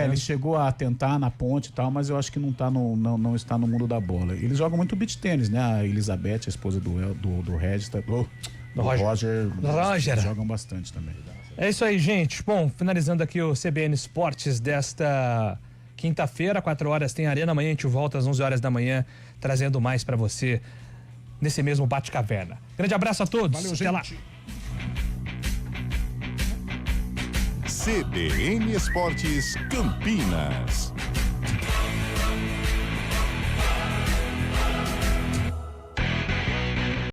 Speaker 3: ele
Speaker 7: chegou a tentar na Ponte e tal, mas eu acho que não está no mundo da bola. Eles jogam muito beach tênis, né? A Elizabeth, a esposa do Regis, do Roger. Jogam bastante também.
Speaker 3: É isso aí, gente. Bom, finalizando aqui o CBN Esportes desta quinta-feira, 4 horas tem Arena. Amanhã a gente volta às 11 horas da manhã, trazendo mais pra você nesse mesmo Bate-Caverna. Grande abraço a todos.
Speaker 7: Valeu,
Speaker 3: até
Speaker 7: gente.
Speaker 3: lá.
Speaker 1: CBN Esportes Campinas.